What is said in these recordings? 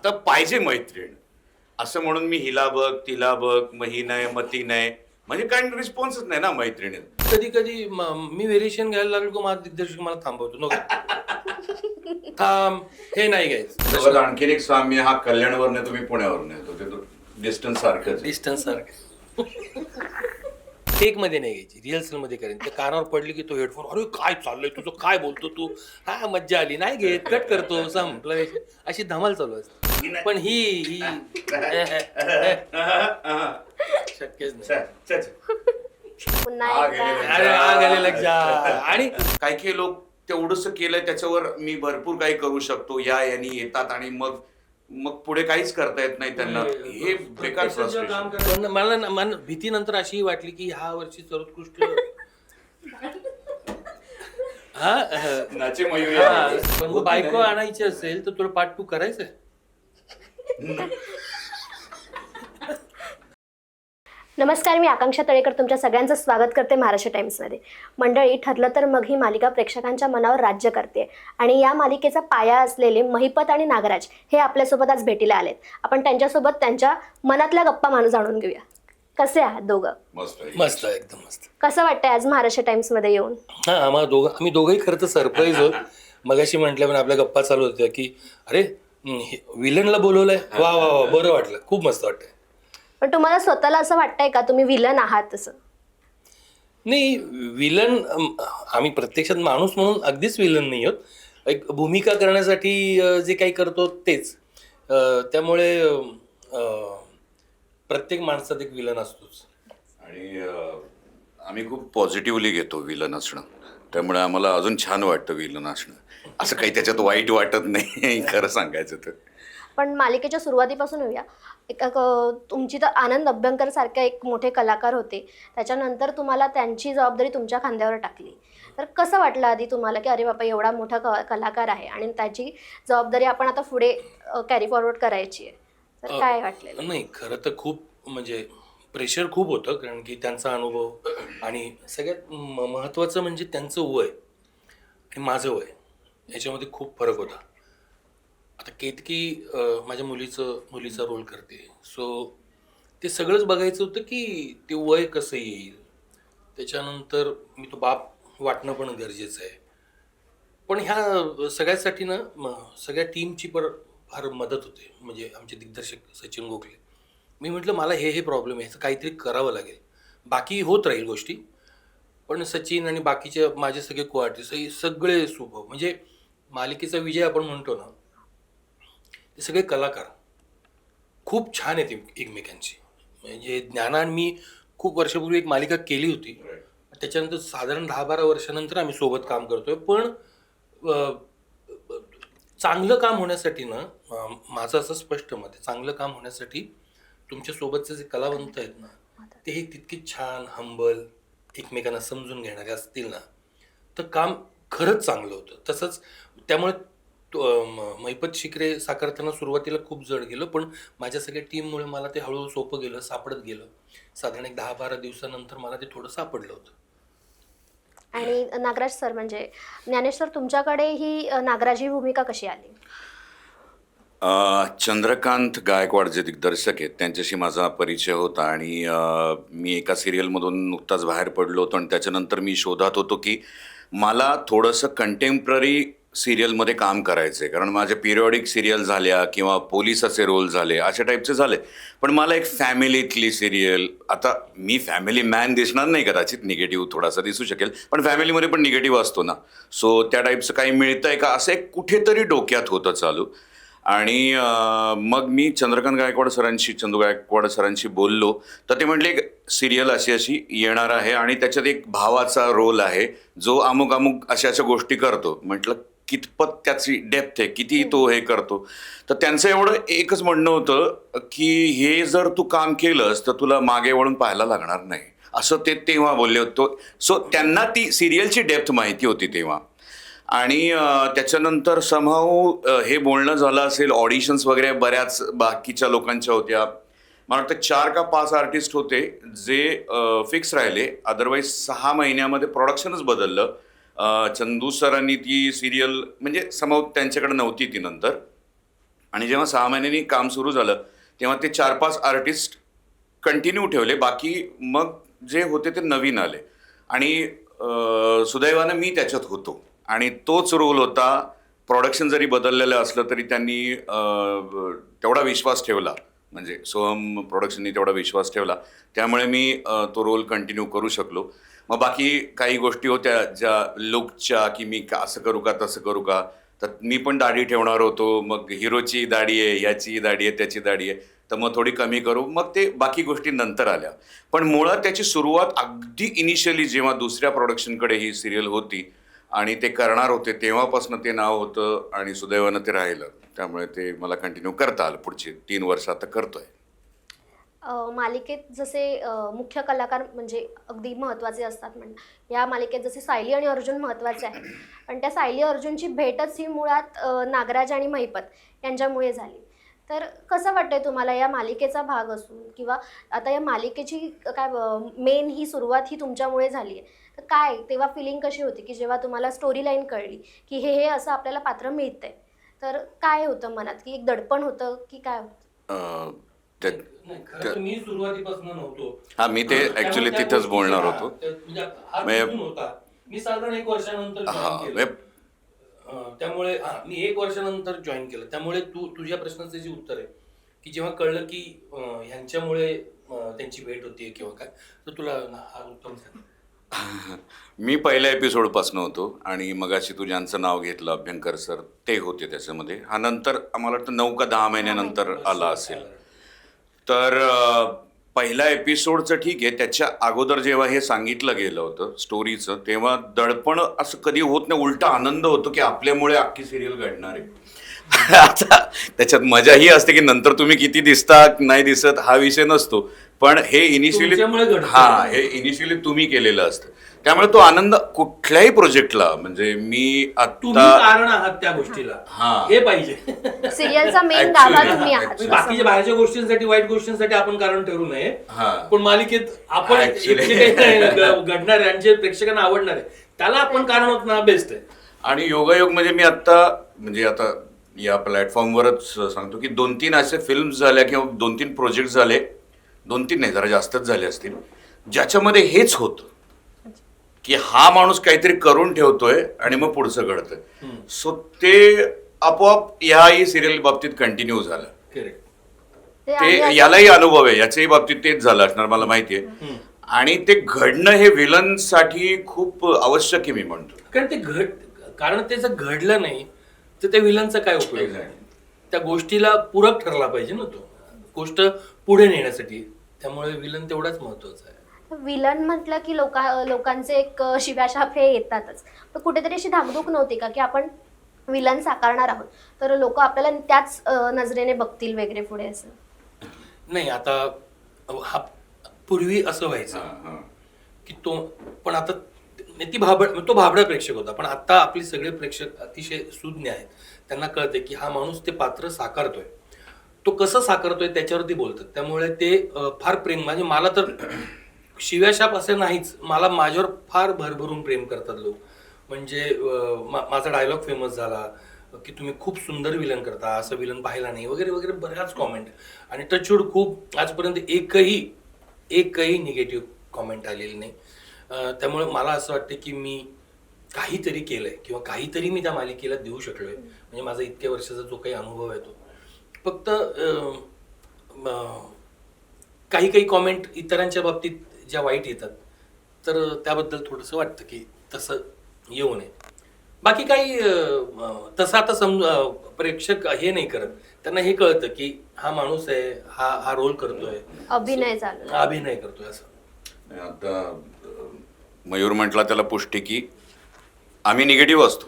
तर पाहिजे मैत्रीण. असं म्हणून मी हिला बघ तिला बघ मग ही नाही मग ती नाही म्हणजे काही रिस्पॉन्सच नाही ना मैत्रिणीत. कधी कधी मी व्हेरिएशन घ्यायला लागलो की माझा दिग्दर्शक मला थांबवतो. नको थांब, हे नाही घ्यायचं. आणखीन एक स्वामी हा कल्याणवरनं तुम्ही पुण्यावरून येतो ते डिस्टन्स सारखंच. डिस्टन्स सारखं. टेक मध्ये नाही घ्यायची, रिहर्सल मध्ये करेन. ते कानावर पडली की तो हेडफोन, अरे काय चाललंय तुझं, काय बोलतो तू, हा मज्जा आली, नाही घेत, कट करतो, संपला विषय. अशी धमाल चालू असते. पण ही शक्यच नाही. पुन्हा अरे आग आले लक्षात. आणि काही लोक तेवढंसं केलंय त्याच्यावर मी भरपूर काही करू शकतो यांनी येतात आणि मग मग पुढे काहीच करता येत नाही त्यांना. हे बेकार पण मला भीतीनंतर अशी वाटली की ह्या वर्षी सर्वोत्कृष्ट नाचे मयूर. पण मग बायको आणायची असेल तर तुला पार्ट 2 करायचंय. नमस्कार, मी आकांक्षा तळेकर तुमच्या सगळ्यांचं स्वागत करते महाराष्ट्र टाइम्समध्ये. मंडळी, ठरलं तर मग ही मालिका प्रेक्षकांच्या मनावर राज्य करते आणि या मालिकेचा पाया असलेले महिपत आणि नागराज हे आपल्यासोबत आज भेटीला आलेत. आपण त्यांच्यासोबत त्यांच्या मनातल्या गप्पा जाणून घेऊया. कसे आहात दोघं? मस्त, एकदम मस्त. कसं वाटतंय आज महाराष्ट्र टाइम्समध्ये येऊन? आम्ही दोघंही खरं तर सरप्राईज होत. मगाशी म्हटलं पण आपल्या गप्पा चालू होत्या की अरे विलनला बोलवलंय, वा वा वा, बरं वाटलं, खूप मस्त वाटतंय. पण तुम्हाला स्वतःला असं वाटतंय का तुम्ही विलन आहात तसं? नाही, विलन आम्ही प्रत्यक्षात माणूस म्हणून अगदीच विलन नाही आहोत. एक भूमिका करण्यासाठी जे काही करतो तेच. त्यामुळे प्रत्येक माणसात एक विलन असतोच. आणि आम्ही खूप पॉझिटिव्हली घेतो विलन असणं, त्यामुळे आम्हाला अजून छान वाटतं विलन असणं. असं काही त्याच्यात वाईट वाटत नाही खरं सांगायचं तर. पण मालिकेच्या सुरुवातीपासून येऊया. तुमची तर आनंद अभ्यंकर सारखे एक मोठे कलाकार होते, त्याच्यानंतर तुम्हाला त्यांची जबाबदारी तुमच्या खांद्यावर टाकली. तर कसं वाटलं आधी तुम्हाला की अरे बाबा एवढा मोठा कलाकार आहे आणि त्याची जबाबदारी आपण आता पुढे कॅरी फॉरवर्ड करायची आहे, तर काय वाटलेलं? नाही, खरं तर खूप म्हणजे प्रेशर खूप होतं, कारण की त्यांचा अनुभव आणि सगळ्यात महत्त्वाचं म्हणजे त्यांचं वय आणि माझं वय याच्यामध्ये खूप फरक होता. आता केतकी माझ्या मुलीचा रोल करते, सो ते सगळंच बघायचं होतं की ते वय कसं येईल. त्याच्यानंतर मी तो बाप वाटणं पण गरजेचं आहे. पण ह्या सगळ्यासाठी ना सगळ्या टीमची फार मदत होते. म्हणजे आमचे दिग्दर्शक सचिन गोखले. मी म्हटलं मला हे प्रॉब्लेम आहे, काहीतरी करावं लागेल. बाकी होत राहील गोष्टी, पण सचिन आणि बाकीचे माझे सगळे को आर्टिस्ट सगळे सुपर. म्हणजे मालिकेचा विजय आपण म्हणतो ना, ते सगळे कलाकार खूप छान आहेत एकमेकांची. म्हणजे ज्ञाना आणि मी खूप वर्षापूर्वी एक मालिका केली होती, त्याच्यानंतर साधारण 10-12 वर्षानंतर आम्ही सोबत काम करतोय. पण चांगलं काम होण्यासाठी ना, माझं असं स्पष्ट मत आहे, चांगलं काम होण्यासाठी तुमच्यासोबतचे जे कलावंत आहेत ना, ते हे तितके छान, हंबल, एकमेकांना समजून घेणारे असतील ना, तर काम खरंच चांगलं होतं. तसंच त्यामुळे महिपत शिकरे साकारताना सुरुवातीला खूप जड गेलं, पण माझ्या सगळ्या टीममुळे मला ते हळूहळू सोपं गेलं, सापडत गेलं. साधारण एक 10-12 दिवसानंतर मला ते थोडं सापडलं होतं. आणि नागराज सर, म्हणजे ज्ञानेश सर, तुमच्याकडे ही नागराज ही भूमिका कशी आली? चंद्रकांत गायकवाड जे दिग्दर्शक आहेत त्यांच्याशी माझा परिचय होता आणि मी एका सिरियलमधून नुकताच बाहेर पडलो होतो आणि त्याच्यानंतर मी शोधात होतो की मला थोडंसं कंटेम्पररी सिरियलमध्ये काम करायचं आहे. कारण माझे पिरियॉडिक सिरियल झाल्या किंवा पोलिसाचे रोल झाले, अशा टाईपचे झाले. पण मला एक फॅमिलीतली सिरियल, आता मी फॅमिली मॅन दिसणार नाही, कदाचित निगेटिव्ह थोडासा दिसू शकेल, पण फॅमिलीमध्ये पण निगेटिव्ह असतो ना, सो त्या टाईपचं काही मिळतं आहे का असं एक कुठेतरी डोक्यात होतं चालू. आणि मग मी चंद्रू गायकवाड सरांशी बोललो, तर ते म्हटले एक सिरियल अशी येणार आहे आणि त्याच्यात एक भावाचा रोल आहे जो अमुक अशा गोष्टी करतो. म्हटलं कितपत त्याची डेप्थ आहे, किती तो हे करतो. तर त्यांचं एवढं एकच म्हणणं होतं की हे जर तू काम केलंस तर तुला मागे वळून पाहायला लागणार नाही, असं ते तेव्हा बोलले होते. सो त्यांना ती सिरियलची डेप्थ माहिती होती तेव्हा. आणि त्याच्यानंतर समहाऊ हे बोलणं झालं असेल, ऑडिशन्स वगैरे बऱ्याच बाकीच्या लोकांच्या होत्या. मला वाटतं 4 का 5 आर्टिस्ट होते जे फिक्स राहिले, अदरवाईज 6 महिन्यामध्ये प्रोडक्शनच बदललं. चंदू सरांनी ती सिरियल म्हणजे समहाऊ त्यांच्याकडे नव्हती ती नंतर, आणि जेव्हा 6 महिन्यांनी काम सुरू झालं तेव्हा ते 4-5 आर्टिस्ट कंटिन्यू ठेवले, बाकी मग जे होते ते नवीन आले. आणि सुदैवानं मी त्याच्यात होतो आणि तोच रोल होता. प्रोडक्शन जरी बदललेलं असलं तरी त्यांनी तेवढा विश्वास ठेवला, म्हणजे सोहम प्रोडक्शननी तेवढा विश्वास ठेवला, त्यामुळे मी तो रोल कंटिन्यू करू शकलो. मग बाकी काही गोष्टी होत्या ज्या लुकच्या, की मी असं करू का तसं करू का, तर मी पण दाढी ठेवणार होतो. मग हिरोची दाढी आहे, याची दाढी आहे, त्याची दाढी आहे, तर मग थोडी कमी करू. मग ते बाकी गोष्टी नंतर आल्या. पण मुळात त्याची सुरुवात अगदी इनिशियली जेव्हा दुसऱ्या प्रोडक्शनकडे ही सिरियल होती आणि ते करणार होते तेव्हापासून ते नाव होतं आणि सुदैवानं ते राहिलं. त्यामुळे ते मला कंटिन्यू करता आलं. पुढची 3 वर्ष आता करतोय. मालिकेत जसे मुख्य कलाकार म्हणजे अगदी महत्त्वाचे असतात या मालिकेत जसे सायली आणि अर्जुन महत्त्वाचे आहेत, पण त्या सायली अर्जुनची भेटच ही मुळात नागराज आणि महिपत यांच्यामुळे झाली. तर कसं वाटतंय तुम्हाला या मालिकेचा भाग असून, किंवा आता या मालिकेची काय मेन ही सुरुवात ही तुमच्यामुळे झाली आहे, तर काय तेव्हा फिलिंग कशी होती की जेव्हा तुम्हाला स्टोरी लाईन कळली की हे असं आपल्याला पात्र मिळतंय, तर काय होतं मनात, की एक दडपण होतं की काय होतं? नाही, खरं तर मी सुरुवातीपासून नव्हतो. हा, मी ते त्यामुळे ऍक्च्युली त्या तिथंच गोष्टी बोलणार हा, होतो. म्हणजे हा म्हणजे- चुकून होता. मी साधारण 1 वर्षानंतर हा, join केलं. त्यामुळे मी 1 वर्षानंतर जॉईन केलं. त्यामुळे तुझ्या प्रश्नाचं जे उत्तर आहे की जेव्हा कळलं की ह्यांच्यामुळे त्यांची भेट होतीये किंवा काय, तर तुला हा उत्तम सांग. मी पहिल्या एपिसोडपासून होतो आणि मगाशी तू ज्यांचं नाव घेतलं अभ्यंकर सर, ते होते त्याच्यामध्ये. हा नंतर आम्हाला वाटतं 9 का 10 महिन्यानंतर आला असेल. तर पहिल्या एपिसोडचं ठीक आहे, त्याच्या अगोदर जेव्हा हे सांगितलं गेलं होतं स्टोरीचं, तेव्हा दडपण असं कधी होत नाही, उलटा आनंद होतो की आपल्यामुळे अख्खी सिरियल घडणार आहे. आता त्याच्यात मजा ही असते की नंतर तुम्ही किती दिसता नाही दिसत हा विषय नसतो, पण हे इनिशियली तुमच्यामुळे घडतं. हे इनिशियली तुम्ही केलेलं असतं. त्यामुळे तो आनंद कुठल्याही प्रोजेक्टला, म्हणजे मी तुम्ही आता कारण आहात त्या गोष्टीला, हा. हे पाहिजे. सिरियलचा मेन Actually, गाभा तुम्ही आहात. म्हणजे बाकीच्या बाहेरच्या गोष्टींसाठी, वाईट गोष्टींसाठी आपण कारण ठरू नये, हा. पण मालिकेत आपण Actually. जे काही घडणार आहे आणि जे प्रेक्षकांना आवडणार आहे त्याला आपण कारण होत ना, बेस्ट आहे. आणि योगायोग म्हणजे मी आता या प्लॅटफॉर्मवरच सांगतो की 2-3 असे फिल्म्स झाल्या किंवा 2-3 प्रोजेक्ट झाले, 2-3 नाही जरा जास्तच झाले असतील, ज्याच्यामध्ये हेच होतं की हा माणूस काहीतरी करून ठेवतोय आणि मग पुढचं घडतंय. सो ते आपोआप याही सिरियल बाबतीत कंटिन्यू झालं. करेक्ट. ते यालाही अनुभव आहे, याच्याही बाबतीत तेच झालं असणार मला माहिती आहे. आणि ते घडणं हे विलनसाठी खूप आवश्यक आहे मी म्हणतो. कारण ते जर घडलं नाही तर त्या विलनचा काय उपयोग आहे? Exactly. त्या गोष्टीला पूरक ठरला पाहिजे ना तो गोष्ट पुढे नेण्यासाठी. त्यामुळे विलन तेवढाच महत्वाचा आहे. विलन म्हटलं की लोकांचे एक शिव्याशाप हे येतातच, पण कुठेतरी अशी धाकधूक नव्हती का की आपण विलन साकारणार आहोत तर लोक आपल्याला त्याच नजरेने बघतील वगैरे पुढे असं? नाही, आता हा पूर्वी असं व्हायचं की तो, पण आता तो भाबडा प्रेक्षक होता, पण आता आपले सगळे प्रेक्षक अतिशय सुज्ञ आहेत. त्यांना कळते की हा माणूस ते पात्र साकारतोय, तो कसं साकारतोय त्याच्यावरती बोलतात. त्यामुळे ते फार प्रेम, म्हणजे मला तर शिव्याशाप असं नाहीच, मला माझ्यावर फार भरभरून प्रेम करतात लोक. म्हणजे माझा डायलॉग फेमस झाला की तुम्ही खूप सुंदर विलन करता, असं विलन पाहिला नाही वगैरे वगैरे, बऱ्याच कॉमेंट. आणि टचवूड खूप आजपर्यंत एकही निगेटिव्ह कॉमेंट आलेली नाही. त्यामुळे मला असं वाटतं की मी काहीतरी केलंय किंवा काहीतरी मी त्या मालिकेला देऊ शकलोय. म्हणजे माझा इतक्या वर्षाचा जो काही अनुभव आहे तो फक्त काही कॉमेंट इतरांच्या बाबतीत ज्या वाईट येतात तर त्याबद्दल थोडंसं वाटतं की तसं येऊ नये. बाकी काही तसं आता प्रेक्षक हे नाही करत. त्यांना हे कळतं की हा माणूस आहे, हा रोल करतोय, अभिनय करतोय असं. आता मयूर म्हटला त्याला पुष्टी की आम्ही निगेटिव्ह असतो,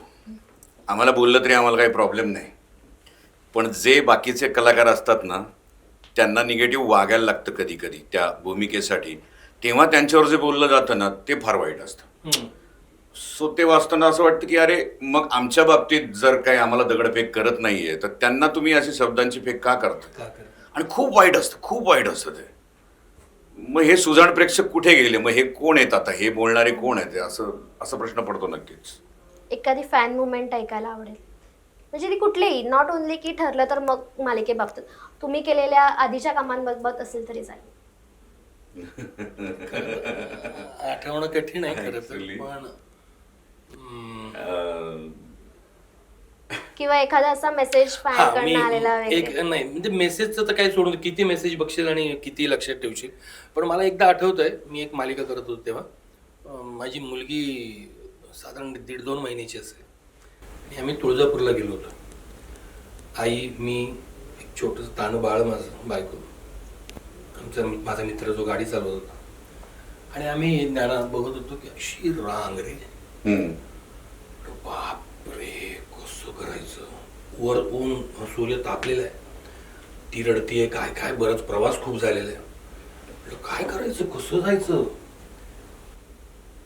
आम्हाला बोललं तरी आम्हाला काही प्रॉब्लेम नाही, पण जे बाकीचे कलाकार असतात ना त्यांना निगेटिव्ह वागायला लागतं कधी कधी त्या भूमिकेसाठी, तेव्हा त्यांच्यावर जे बोललं जातं ना ते फार वाईट असतं. सो ते वाचताना असं वाटतं की अरे मग आमच्या बाबतीत जर काही आम्हाला दगडफेक करत नाहीये तर त्यांना तुम्ही अशी शब्दांची फेक का करता? आणि खूप वाईट असतं ते. मग हे सुजाण प्रेक्षक कुठे गेले, मग हे कोण आहेत आता, हे बोलणारे कोण आहेत, असं प्रश्न पडतो नक्कीच. एखादी फॅन मुवमेंट ऐकायला आवडेल? म्हणजे ती कुठलीही, नॉट ओनली की ठरलं तर मग मालिकेबाबतीत तुम्ही केलेल्या आधीच्या कामांबाबत असेल तरी चालेल. आठवणं कठीण आहे खरं तर, Actually. पण किंवा एखादा असा मेसेज हा, फॅनकडनं आलेला एक वगैरे. नाही म्हणजे मेसेजचं तर काय सोडून किती मेसेज बघशील आणि किती लक्षात ठेवशील. पण मला एकदा आठवतंय, मी एक मालिका करत होतो तेव्हा माझी मुलगी साधारण 1.5-2 महिन्याची असेल आणि आम्ही तुळजापूरला गेलो होतो. आई, मी, एक छोटंसं ताणं बाळ, माझं बायको, माझा मित्र जो गाडी चालवत होता, आणि आम्ही ज्ञानात बघत होतो की अशी रांग रे, बाप रे, कसं करायचं, वर ऊन, सूर्य तापलेला आहे, ती रडतीये, काय काय बराच प्रवास खूप झालेला आहे, म्हटलं काय करायचं, कसं जायचं.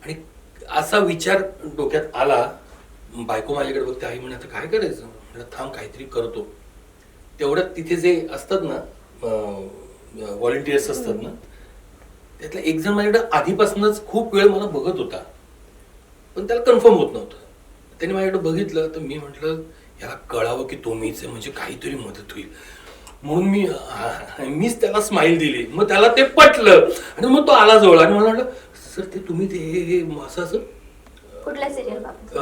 आणि असा विचार डोक्यात आला. बायको माझ्याकडे बघते, आई म्हणे आता काय करायचं, म्हटलं थांब काहीतरी करतो. तेवढ्यात तिथे जे असतात ना व्हॉलेंटियर्स असतात ना, त्यातला एक जण माझ्याकडे आधीपासूनच खूप वेळ मला बघत होता, पण त्याला कन्फर्म होत नव्हतं. त्याने माझ्याकडे बघितलं तर मी म्हटलं याला कळावं की तो मीच आहे, म्हणजे काहीतरी मदत होईल म्हणून मीच त्याला स्माईल दिली. मग त्याला ते पटलं आणि मग तो आला जवळ आणि मला म्हटलं सर ते तुम्ही ते हे असं असं कुठल्या सिरियल बाबत?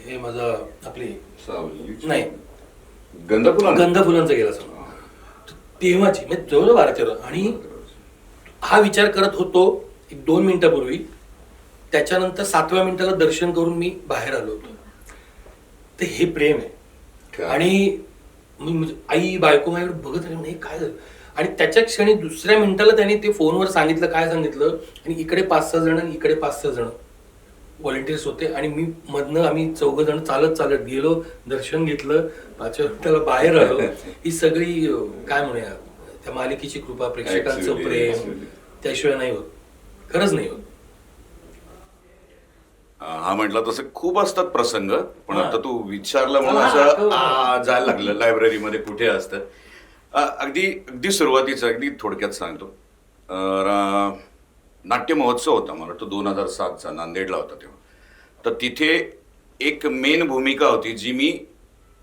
हे माझा आपली नाही गंध फुलांचा गेला सर, तेव्हाची म्हणजे जवळ 12-13. आणि हा विचार करत होतो 1-2 मिनिटापूर्वी. त्याच्यानंतर 7व्या मिनिटाला दर्शन करून मी बाहेर आलो होतो. तर हे प्रेम आहे. आणि म्हणजे आई बायको माझ्याकडे बघत राहिली, नाही काय झालं. आणि त्याच्या क्षणी दुसऱ्या मिनिटाला त्यांनी ते फोनवर सांगितलं, काय सांगितलं, आणि इकडे 5-6 जण आणि इकडे 5-6 जण व्हॉलेंटियर्स होते. आणि मी मधनं आम्ही 4 जण चालत चालत गेलो, दर्शन घेतलं, 5व्या मिनिटाला बाहेर आलो. ही सगळी काय म्हणूया त्या मालिकेची कृपा, प्रेक्षकांचं प्रेम, त्याशिवाय नाही होत, खरंच नाही होत. हा म्हटलं तसं खूप असतात प्रसंग, पण आता तू विचारलं म्हणून असं जायला लागलं लायब्ररीमध्ये कुठे असतं. अगदी सुरुवातीचं अगदी थोडक्यात सांगतो. नाट्य महोत्सव होता, मला वाटतं 2007चा, नांदेडला होता तेव्हा. तर तिथे एक मेन भूमिका होती जी मी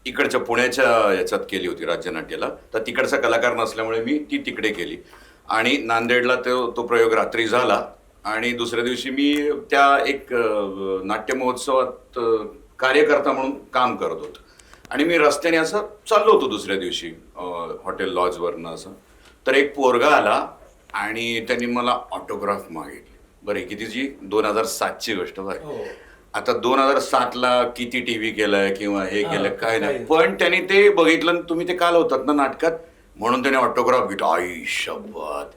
इकडच्या पुण्याच्या याच्यात केली होती, राज्यनाट्याला. तर तिकडचा कलाकार नसल्यामुळे मी ती तिकडे केली. आणि नांदेडला तो प्रयोग रात्री झाला आणि दुसऱ्या दिवशी मी त्या एक नाट्य महोत्सवात कार्यकर्ता म्हणून काम करत होतो. आणि मी रस्त्याने असं चाललो होतो दुसऱ्या दिवशी हॉटेल लॉजवरनं असं. तर एक पोरगा आला आणि त्यांनी मला ऑटोग्राफ मागितली. बरं, कितीची 2007ची गोष्ट. बरं, आता 2007ला किती टीव्ही केलाय किंवा हे केलं काय नाही, पण त्यांनी ते बघितलं. तुम्ही ते काल होतात ना नाटकात, म्हणून त्याने ऑटोग्राफ घेतला. आई शपथ,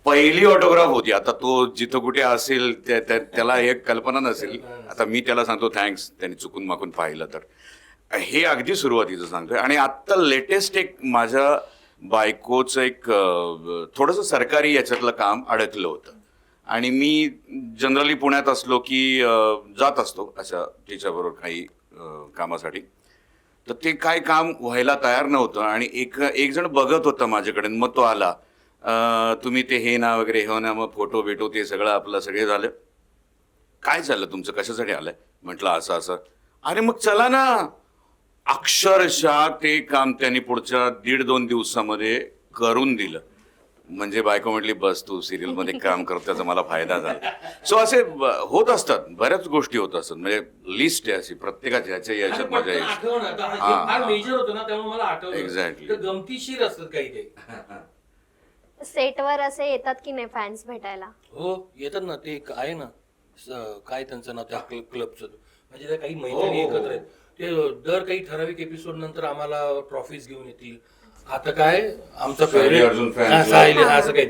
पहिली ऑटोग्राफ होती. आता तो जिथं कुठे असेल त्याला हे कल्पना नसेल. आता मी त्याला सांगतो थँक्स, त्यांनी चुकून माकून पाहिलं तर. हे अगदी सुरुवातीचं सांगतोय. आणि आत्ता लेटेस्ट एक माझ्या बायकोचं एक थोडंसं सरकारी याच्यातलं काम अडकलं होतं. आणि मी जनरली पुण्यात असलो की जात असतो अशा तिच्याबरोबर काही कामासाठी. तर ते काय काम व्हायला तयार नव्हतं आणि एक जण बघत होता माझ्याकडे. मग तो आला, तुम्ही ते हे ना वगैरे हे ना, मग फोटो बिटो ते सगळं आपलं सगळे झालं. काय चाललं तुमचं, कशासाठी आलंय, म्हटलं असं असं. अरे मग चला ना. अक्षरशः ते काम त्यांनी पुढच्या 1.5-2 दिवसामध्ये करून दिलं. म्हणजे बायको म्हटली बस तू सिरियल मध्ये काम कर, त्याचा मला फायदा झाला. सो असे होत असतात, बऱ्याच गोष्टी होत असतात. म्हणजे लिस्ट आहे अशी प्रत्येकाची, ह्याच्या याच्यात माझ्या मेजर होतं ना, त्यामुळे मला आठवलं. एक्झॅक्टली, गमतीशीर असतात काही काही. सेटवर असे येतात की नाही फॅन्स भेटायला? हो येतात ना. ते एक आहे ना, काय त्यांचं नाव त्या क्लबचं, म्हणजे त्या काही मैत्रिणी एकत्र आहेत. ते दर काही ठराविक एपिसोड नंतर आम्हाला ट्रॉफीज घेऊन येतील. आता काय आमचा फेवरेट असं काही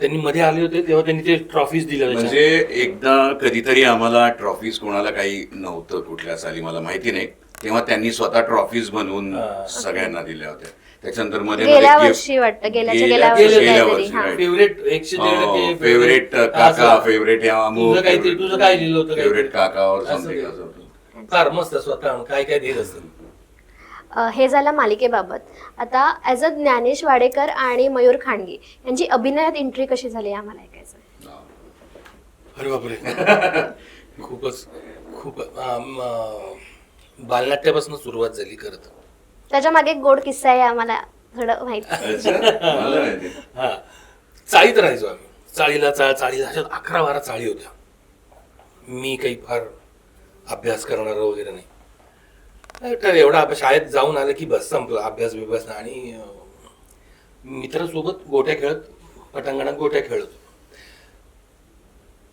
त्यांनी मध्ये आले होते तेव्हा त्यांनी ते ट्रॉफीज दिल्या. म्हणजे एकदा कधीतरी आम्हाला ट्रॉफीज कोणाला काही नव्हतं कुठल्या साली मला माहिती नाही, तेव्हा त्यांनी स्वतः ट्रॉफीज बनवून सगळ्यांना दिल्या होत्या. त्याच्यानंतर मध्ये गेल्या वर्षी वाटतं, गेल्या वर्षी फेवरेट 100% फेवरेट काका, फेवरेट तुझं काय लिहिलं होतं, फेवरेट काका और समथिंग असं. फार मस्त स्वतः काय काय देत असतं. हे झालं मालिकेबाबत. आता ॲज अ ज्ञानेश वाडेकर आणि मयूर खांडगे यांची अभिनयात एंट्री कशी झाली आम्हाला ऐकायचं. अरे बापरे खूप बालनाट्यापासून सुरुवात झाली खरं तर. त्याच्या मागे एक गोड किस्सा आहे आम्हाला थोडं माहिती. हा, चाळीत राहायचो आम्ही. चाळीला अशा 11-12 चाळी होत्या. मी काही फार अभ्यास करणार वगैरे नाही. तर एवढा शाळेत जाऊन आलं की बस संपलं, अभ्यास बिभ्यास नाही. आणि मित्रासोबत गोट्या खेळत, पटांगणात गोट्या खेळत होतो.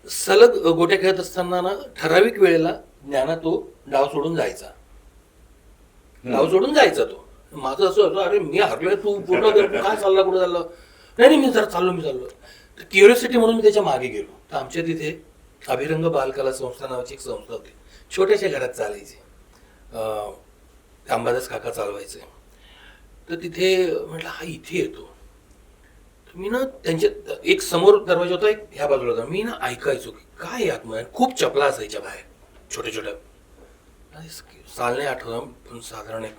सलग गोट्या खेळत असताना ना ठराविक वेळेला ज्ञाना तो डाव सोडून जायचा. तो. माझं असं होतं, अरे मी हरलोय, तू पूर्ण कर, काय चालला, कुठं चाललं? नाही मी चाललो. तर क्युरिओसिटी म्हणून मी त्याच्या मागे गेलो. तर आमच्या तिथे अभिरंग बालकला संस्था नावाची एक संस्था होती, छोट्याशा घरात चालायची. अंबादास काका चालवायचे. तर तिथे म्हटलं हा इथे येतो. तर मी ना त्यांच्या एक समोर दरवाजा होता, एक ह्या बाजूला होता. मी ना ऐकायचो की काय आतमध्ये खूप चपला असायच्या बाहेर, छोट्या साल नाही आठवत, पण साधारण एक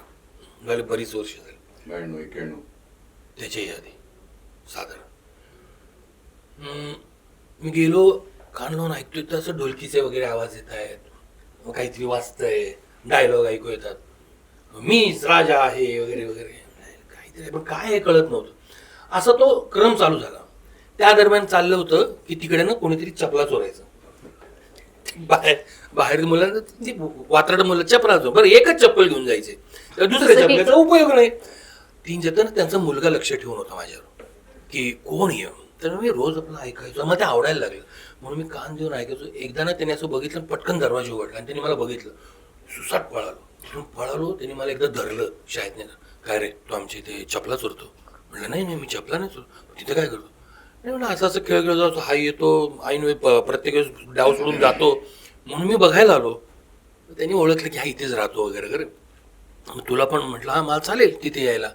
झाले बरीच वर्ष झाली, 92-91 त्याच्याही आधी साधारण. मी गेलो, कान लावून ऐकतोय तर असं ढोलकीचे वगैरे आवाज येत आहेत, काहीतरी वाजतंय, डायलॉग ऐकू येतात, मीच राजा आहे वगैरे वगैरे काहीतरी, पण काय हे कळत नव्हतं. असा तो क्रम चालू झाला. त्या दरम्यान चाललं होतं की तिकडे ना कोणीतरी चपला चोरायचं. बाहेर मुलांना वात्रड मुलं चपला चोर, बरं एकच चप्पल घेऊन जायचे, तर दुसऱ्या चपलेचा उपयोग नाही. 3 जण त्यांचा मुलगा लक्ष ठेवून होता माझ्यावर की कोण ये. तर मी रोज आपलं ऐकायचो, मग ते आवडायला लागलं म्हणून मी कान देऊन ऐकायचो. एकदा ना त्याने असं बघितलं, पटकन दरवाजा उघडला आणि त्याने मला बघितलं. सुसाट पळालो. त्याने मला एकदा धरलं शाळेत नाही. काय रे, तू आमच्या इथे चपला चोरतो? म्हटलं नाही मी चपला नाही चोरतो. तिथे काय करतो? नाही म्हणलं असं खेळ खेळ जातो, हा येतो आईन प्रत्येक वेळेस डाव सोडून जातो, म्हणून मी बघायला आलो. त्यांनी ओळखलं की हा इथेच राहतो वगैरे वगैरे. मग तुला पण म्हटलं हा मला चालेल तिथे यायला.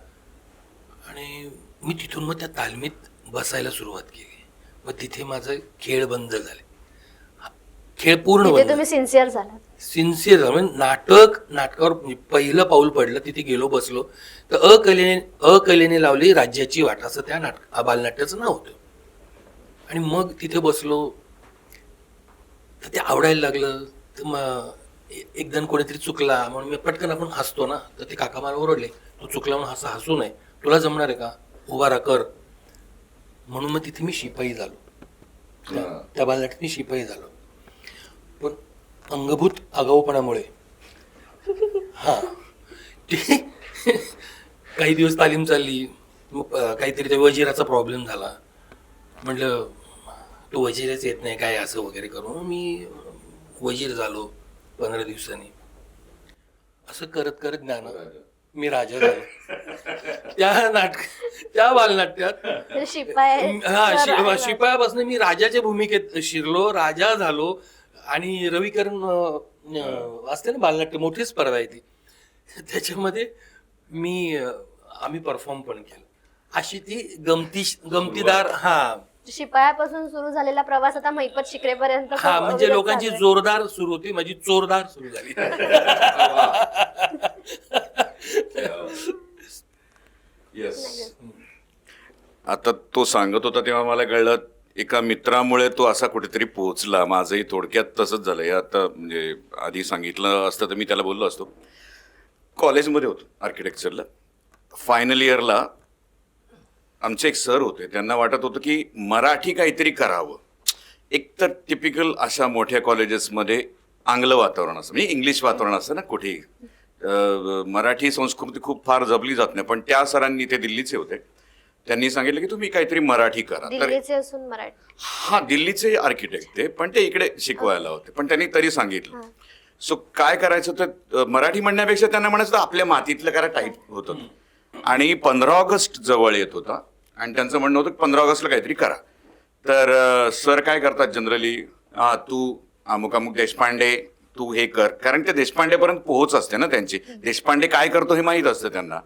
आणि मी तिथून मग त्या तालमीत बसायला सुरुवात केली. मग तिथे माझं खेळ बंद झाले, खेळ पूर्ण तिथे बंद. तुम्ही सिन्सिअर झालात. सिन्सिअर झालं म्हणजे नाटकावर पहिलं पाऊल पडलं. तिथे गेलो, बसलो. तर अकलेने लावली राज्याची वाट, असं त्या बालनाट्याचं नाव होतं. आणि मग तिथे बसलो तर ते आवडायला लागलं. तर मग एक जण कोणीतरी चुकला म्हणून मी पटकन, आपण हसतो ना, तर ते काका मला ओरडले, तू चुकला म्हणून हसू नये, तुला जमणार आहे का, उभा राहा कर. म्हणून मग तिथे मी शिपाई झालो. त्या बालनाट्यात मी शिपाई झालो. पण अंगभूत आगाऊपणामुळे हा ते काही दिवस तालीम चालली. मग काहीतरी त्या वजिराचा प्रॉब्लेम झाला. म्हटलं तो वजीरच येत नाही काय, असं वगैरे करून मी वजीर झालो 15 दिवसांनी. असं करत करत ज्ञान मी राजा झालो. त्या बालनाट्यात शिपायापासून मी राजाच्या भूमिकेत शिरलो, राजा झालो. आणि रविकरण असते ना बालनाट्य, मोठी स्पर्धा आहे ती, त्याच्यामध्ये आम्ही परफॉर्म पण केलं. अशी ती गमतीदार. हा, शिपायापासून सुरू झालेला प्रवास आता महिपत शिकरेपर्यंत. हा, म्हणजे लोकांची जोरदार सुरू होती, माझी चोरदार सुरू झाली. आता तो सांगत होता तेव्हा मला कळलं, एका मित्रामुळे तो असा कुठेतरी पोहोचला. माझंही थोडक्यात तसंच झालं. आता म्हणजे आधी सांगितलं असतं तर मी त्याला बोललो असतो. कॉलेजमध्ये होतो आर्किटेक्चरला, फायनल इयरला आमचे एक सर होते. त्यांना वाटत होतं की मराठी काहीतरी करावं. एक तर टिपिकल अशा मोठ्या कॉलेजेसमध्ये आंग्ल वातावरण असतं, म्हणजे इंग्लिश वातावरण असतं ना कुठेही. मराठी संस्कृती खूप फार जपली जात नाही. पण त्या सरांनी, ते दिल्लीचे होते, त्यांनी सांगितलं की तुम्ही काहीतरी मराठी करा. दिल्लीचे असून मराठी. हा, दिल्लीचे आर्किटेक्ट ते, पण ते इकडे शिकवायला होते. पण त्यांनी तरी सांगितलं. सो काय करायचं तर मराठी म्हणण्यापेक्षा त्यांना म्हणायचं आपल्या मातीतलं करा टाईप होतं. आणि 15 ऑगस्ट जवळ येत होता आणि त्यांचं म्हणणं होतं 15 ऑगस्टला काहीतरी करा. तर सर काय करतात जनरली, तू अमुक अमुक देशपांडे तू हे कर, कारण ते देशपांडेपर्यंत पोहोच असते ना त्यांची. देशपांडे काय करतो हे माहीत असतं त्यांना.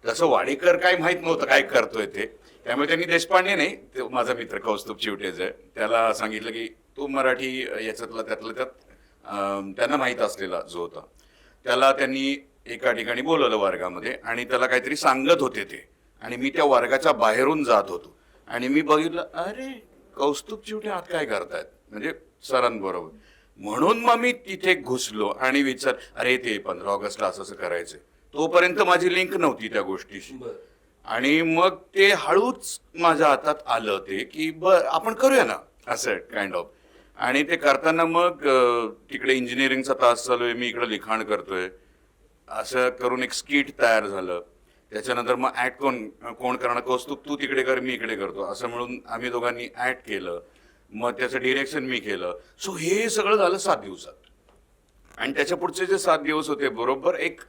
तसं वाडेकर काय माहीत नव्हतं काय करतोय ते. त्यामुळे त्यांनी देशपांडे नाही, ते माझा मित्र कौस्तुभ चिवटेज आहे, त्याला सांगितलं की तू मराठी याच्यातलं त्यात त्यांना माहीत असलेला जो होता त्याला त्यांनी एका ठिकाणी बोलवलं वर्गामध्ये. आणि त्याला काहीतरी सांगत होते ते. आणि मी त्या वर्गाच्या बाहेरून जात होतो आणि मी बघितलं, अरे कौस्तुभ चिवटे आत काय करतायत, म्हणजे सरांबरोबर. म्हणून मग मी तिथे घुसलो आणि अरे ते 15 ऑगस्टला असं करायचं. तोपर्यंत माझी लिंक नव्हती त्या गोष्टीशी. बरं. आणि मग ते हळूच माझ्या हातात आलं ते की आपण करूया ना असं काइंड ऑफ. आणि ते करताना मग तिकडे इंजिनिअरिंगचा तास चालू आहे, मी इकडे लिखाण करतोय, असं करून एक स्किट तयार झालं. त्याच्यानंतर मग ऍक्ट कोण करणार, कौस्तुभ तू तिकडे कर मी इकडे करतो, असं म्हणून आम्ही दोघांनी ऍक्ट केलं. मग त्याचं डिरेक्शन मी केलं. सो हे सगळं झालं 7 दिवसात. आणि त्याच्या पुढचे जे 7 दिवस होते बरोबर एक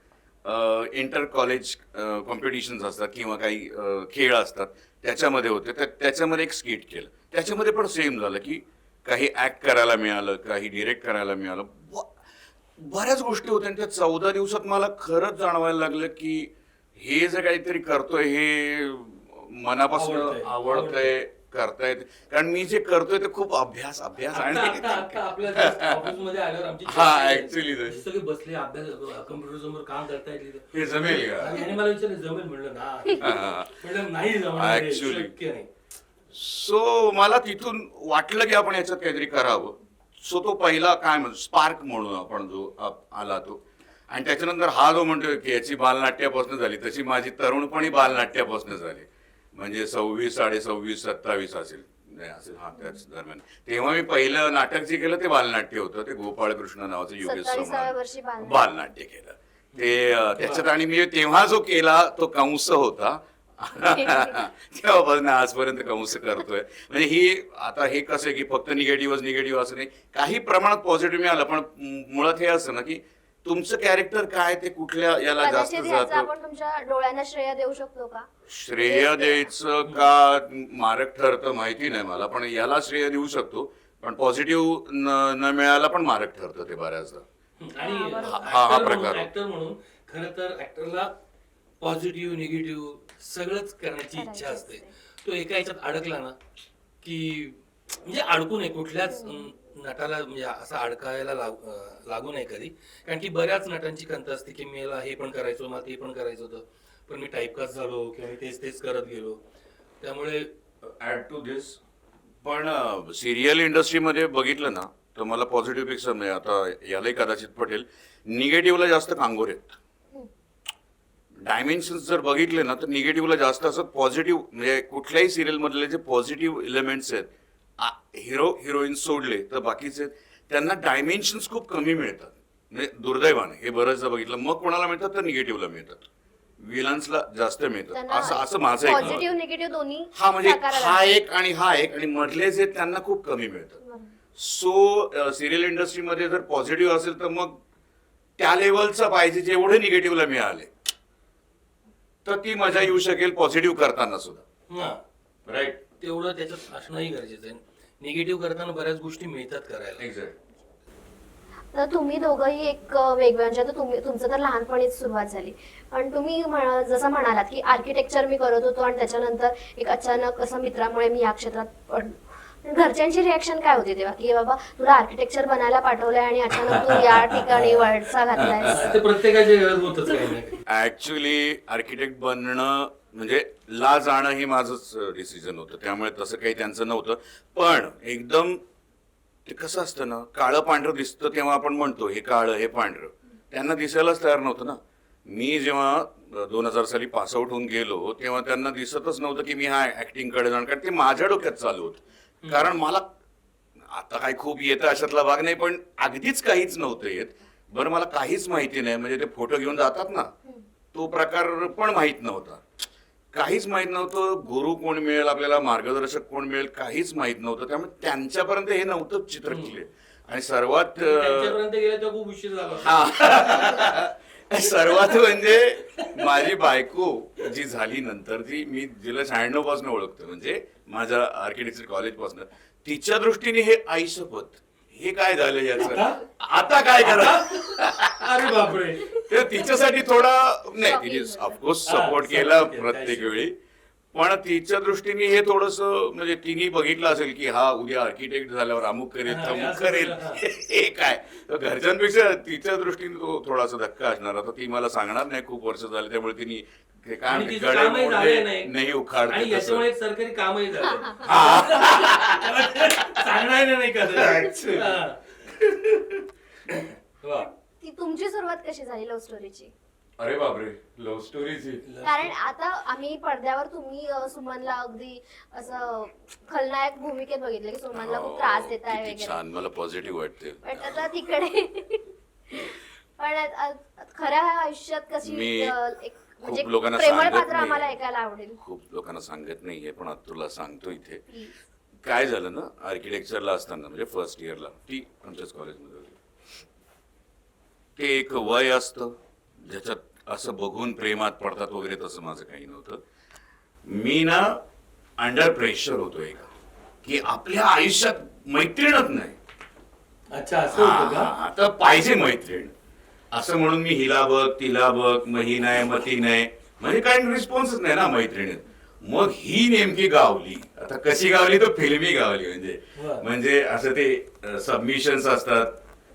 इंटर कॉलेज कॉम्पिटिशन्स असतात किंवा काही खेळ असतात त्याच्यामध्ये होते. तर त्याच्यामध्ये एक स्किट केलं. त्याच्यामध्ये पण सेम झालं की काही ऍक्ट करायला मिळालं, काही डिरेक्ट करायला मिळालं, बऱ्याच गोष्टी होत्या. आणि त्या 14 दिवसात मला खरंच जाणवायला लागलं की हे जे काहीतरी करतोय हे मनापासून आवडतंय, करता येते. कारण मी जे करतोय ते खूप अभ्यास आणि ऑफिसमध्ये आल्यावर आमची हा ऍक्च्युली सगळे बसले अभ्यास कम्प्युटर समोर काम करतायत. हे जमेल का? आणि मला विचारलं जमेल, म्हणलं ना म्हणलं नाही जमणार, Actually. शक्य नाही. सो मला तिथून वाटलं की आपण याच्यात काहीतरी करावं. सो तो पहिला काय म्हणतो स्पार्क म्हणून आपण जो आला तो. आणि त्याच्यानंतर हा जो म्हणतोय की याची बालनाट्यापासून झाली, तशी माझी तरुणपणी बालनाट्यापासून झाली. म्हणजे 26, 26.5, 27 असेल हा त्याच दरम्यान. तेव्हा मी पहिलं नाटक जे केलं ते बालनाट्य होतं. ते गोपाळकृष्ण नावाचं योगेश 27व्या वर्षी बालनाट्य केलं ते. त्याच्यात आणि मी तेव्हा जो केला तो कंस होता. तेव्हापासून आजपर्यंत कंस करतोय. म्हणजे ही आता हे कसं आहे की फक्त निगेटिव्ह असं नाही, काही प्रमाणात पॉझिटिव्ह मिळालं. पण मुळात हे असं ना की तुमचं कॅरेक्टर काय ते कुठल्या याला जास्त कदाचित ह्याचं जातं. आपण तुमच्या डोळ्यांना श्रेय देऊ शकतो का? श्रेय द्यायचं का मारक ठरतं माहिती नाही मला, पण याला श्रेय देऊ शकतो. पण पॉझिटिव्ह न मिळायला पण मारक ठरतं ते बऱ्याचदा. आणि हा प्रकार. ऍक्टर म्हणून खरं तर ऍक्टरला पॉझिटिव्ह निगेटिव्ह सगळंच करण्याची इच्छा असते. तो एका याच्यात अडकला ना की म्हणजे अडकू नये, कुठल्याच नटाला म्हणजे असं अडकायला लागू नये कधी. कारण की बऱ्याच नटांची खंत असते की मी याला हे पण करायचो, मला ते पण करायचं होतं, पण मी टाईपकास्ट झालो किंवा मी तेच करत गेलो. त्यामुळे ऍड टू दिस पण सिरियल इंडस्ट्रीमध्ये बघितलं ना तर मला पॉझिटिव्ह पेक्षा नाही, आता यालाही कदाचित पटेल, निगेटिव्हला जास्त कांगोर आहेत. डायमेन्शन्स जर बघितले ना तर निगेटिव्हला जास्त असं पॉझिटिव्ह, म्हणजे कुठल्याही सिरियल मधले जे पॉझिटिव्ह एलिमेंट्स आहेत, हिरोईन सोडले तर बाकीचे त्यांना डायमेन्शन्स खूप कमी मिळतात. म्हणजे दुर्दैवाने हे बरंचदा बघितलं. मग कोणाला मिळतात तर निगेटिव्हला मिळतात, विलन्सला जास्त मिळतात. असं माझं पॉझिटिव्ह निगेटिव्ह दोन्ही हा म्हणजे हा एक आणि मधले जे त्यांना खूप कमी मिळतात. सो सिरियल इंडस्ट्रीमध्ये जर पॉझिटिव्ह असेल तर मग त्या लेवलचं पाहिजे जेवढे निगेटिव्हला मिळाले तर ती मजा येऊ शकेल पॉझिटिव्ह करताना सुद्धा. राईट. तेवढं त्याच्यात असणंही गरजेचं आहे. निगेटिव्ह करताना बऱ्याच गोष्टी मिळतात करायला. एक्झॅक्ट. तर तुम्ही दोघंही एक वेगवेगळ्या, म्हणजे आता तुमचं तर लहानपणीच सुरुवात झाली, पण तुम्ही जसं म्हणालात की आर्किटेक्चर मी करत होतो आणि त्याच्यानंतर एक अचानक असं मित्रामुळे मी या क्षेत्रात पडलो. घरच्यांची रिॲक्शन काय होती तेव्हा की बाबा तुला आर्किटेक्चर बनायला पाठवलंय आणि अचानक तू या ठिकाणी वळसा घातलाय? ते प्रत्येकाच्या होतच काही नाही. ऍक्च्युली आर्किटेक्ट बनणं म्हणजे ला जाणं हे माझंच डिसिजन होतं. त्यामुळे तसं काही त्यांचं नव्हतं. पण एकदम ते कसं असतं ना, काळं पांढरं दिसतं तेव्हा आपण म्हणतो हे काळं हे पांढरं, त्यांना दिसायलाच तयार नव्हतं ना. मी जेव्हा 2000 साली पासआउट होऊन गेलो तेव्हा त्यांना दिसतच नव्हतं की मी हा ऍक्टिंगकडे जाणार. कारण ते माझ्या डोक्यात चालू होतं. कारण मला आता काही खूप येतं अशातला भाग नाही, पण अगदीच काहीच नव्हतं येत. बरं मला काहीच माहिती नाही, म्हणजे ते फोटो घेऊन जातात ना तो प्रकार पण माहित नव्हता. काहीच माहित नव्हतं. गुरु कोण मिळेल आपल्याला, मार्गदर्शक कोण मिळेल, काहीच माहित नव्हतं. त्यामुळे त्यांच्यापर्यंत हे नव्हतं चित्र क्लिअर. आणि सर्वात खूप उशीर झाला. सर्वात म्हणजे माझी बायको जी झाली नंतर, ती मी जिला 96 पासून ओळखतो, म्हणजे माझ्या आर्किटेक्चर कॉलेज पासून, तिच्या दृष्टीने हे आईशपथ हे काय झालं याचं, आता काय करा. अरे बापरे. ते तिच्यासाठी थोडा नाही, तिने ऑफकोर्स सपोर्ट केला प्रत्येक वेळी, पण तिच्या दृष्टीने हे थोडस म्हणजे तिने बघितलं असेल की हा उद्या आर्किटेक्ट झाल्यावर अमुक करेल तमुक करेल, हे काय. तर घरच्यांपेक्षा तिच्या दृष्टीने तो थोडासा धक्का असणार. आता ती मला सांगणार नाही, खूप वर्ष झाले, त्यामुळे तिने काय नाही उखाडते तसं. सरकारी कामही झालं सांगणार नाही का. ती तुमची सुरुवात कशी झाली लव्ह स्टोरीची? अरे बापरे, लव्ह स्टोरीज. कारण आता आम्ही पडद्यावर तुम्ही सुमनला अगदी असं खलनायक भूमिकेत बघितलं की सुमनला खूप त्रास देताय किती वगैरे, छान, मला पॉझिटिव्ह वाटते. पण आता तिकडे पण खऱ्या आयुष्यात कशी एक म्हणजे खूप लोकांना प्रेमळ सांगत पात्र नाही. आम्हाला ऐकायला आवडेल. खूप लोकांना सांगत नाहीये, पण आता तुला सांगतो इथे. Please. काय झालं ना, आर्किटेक्चरला असताना म्हणजे फर्स्ट इयरला, ती आमच्याच कॉलेजमध्ये होती. ते एक वय असतं ज्याच्यात असं बघून प्रेमात पडतात वगैरे, तसं माझं काही नव्हतं. मी ना अंडर प्रेशर होतो एका, की आपल्या आयुष्यात मैत्रीणच नाही. अच्छा, असं होतं का? आता पाहिजे मैत्रीण असं म्हणून मी हिला बघ तिला बघ, मग ही नाही मग ती नाही, म्हणजे काही रिस्पॉन्सच नाही ना मैत्रिणीत. मग ही नेमकी गावली. आता कशी गावली, तर फिल्मी गावली. वा. म्हणजे असं ते सबमिशन्स असतात,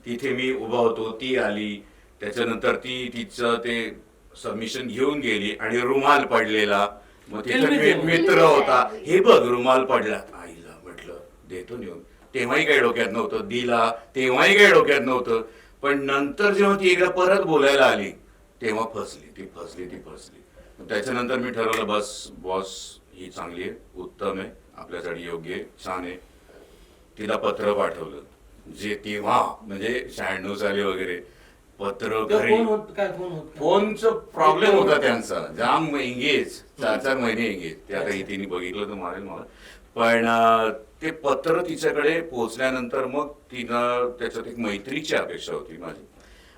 तिथे मी उभा होतो, ती आली, त्याच्यानंतर ती तिचं ते सबमिशन घेऊन गेली आणि रुमाल पडलेला. मग तिथे मित्र होता, हे बघ रुमाल पडला. आईला म्हटलं देतो नेऊन. तेव्हाही काही डोक्यात नव्हतं, दिला तेव्हाही काही डोक्यात नव्हतं. पण नंतर जेव्हा ती एकदा परत बोलायला आली, तेव्हा ती फसली. त्याच्यानंतर मी ठरवलं, बस बॉस ही चांगली आहे, उत्तम आहे, आपल्यासाठी योग्य आहे, छान आहे. तिला पत्र पाठवलं, जे तेव्हा म्हणजे 96 साली वगैरे पत्र घरी. फोनचा प्रॉब्लेम होता त्यांचा, जाम एंगेज, 4 महिने एंगेज. ते आता तिने बघितलं तर मारेल मला. पण ते पत्र तिच्याकडे पोहोचल्यानंतर मग तिनं त्याच्यात एक मैत्रीची अपेक्षा होती माझी,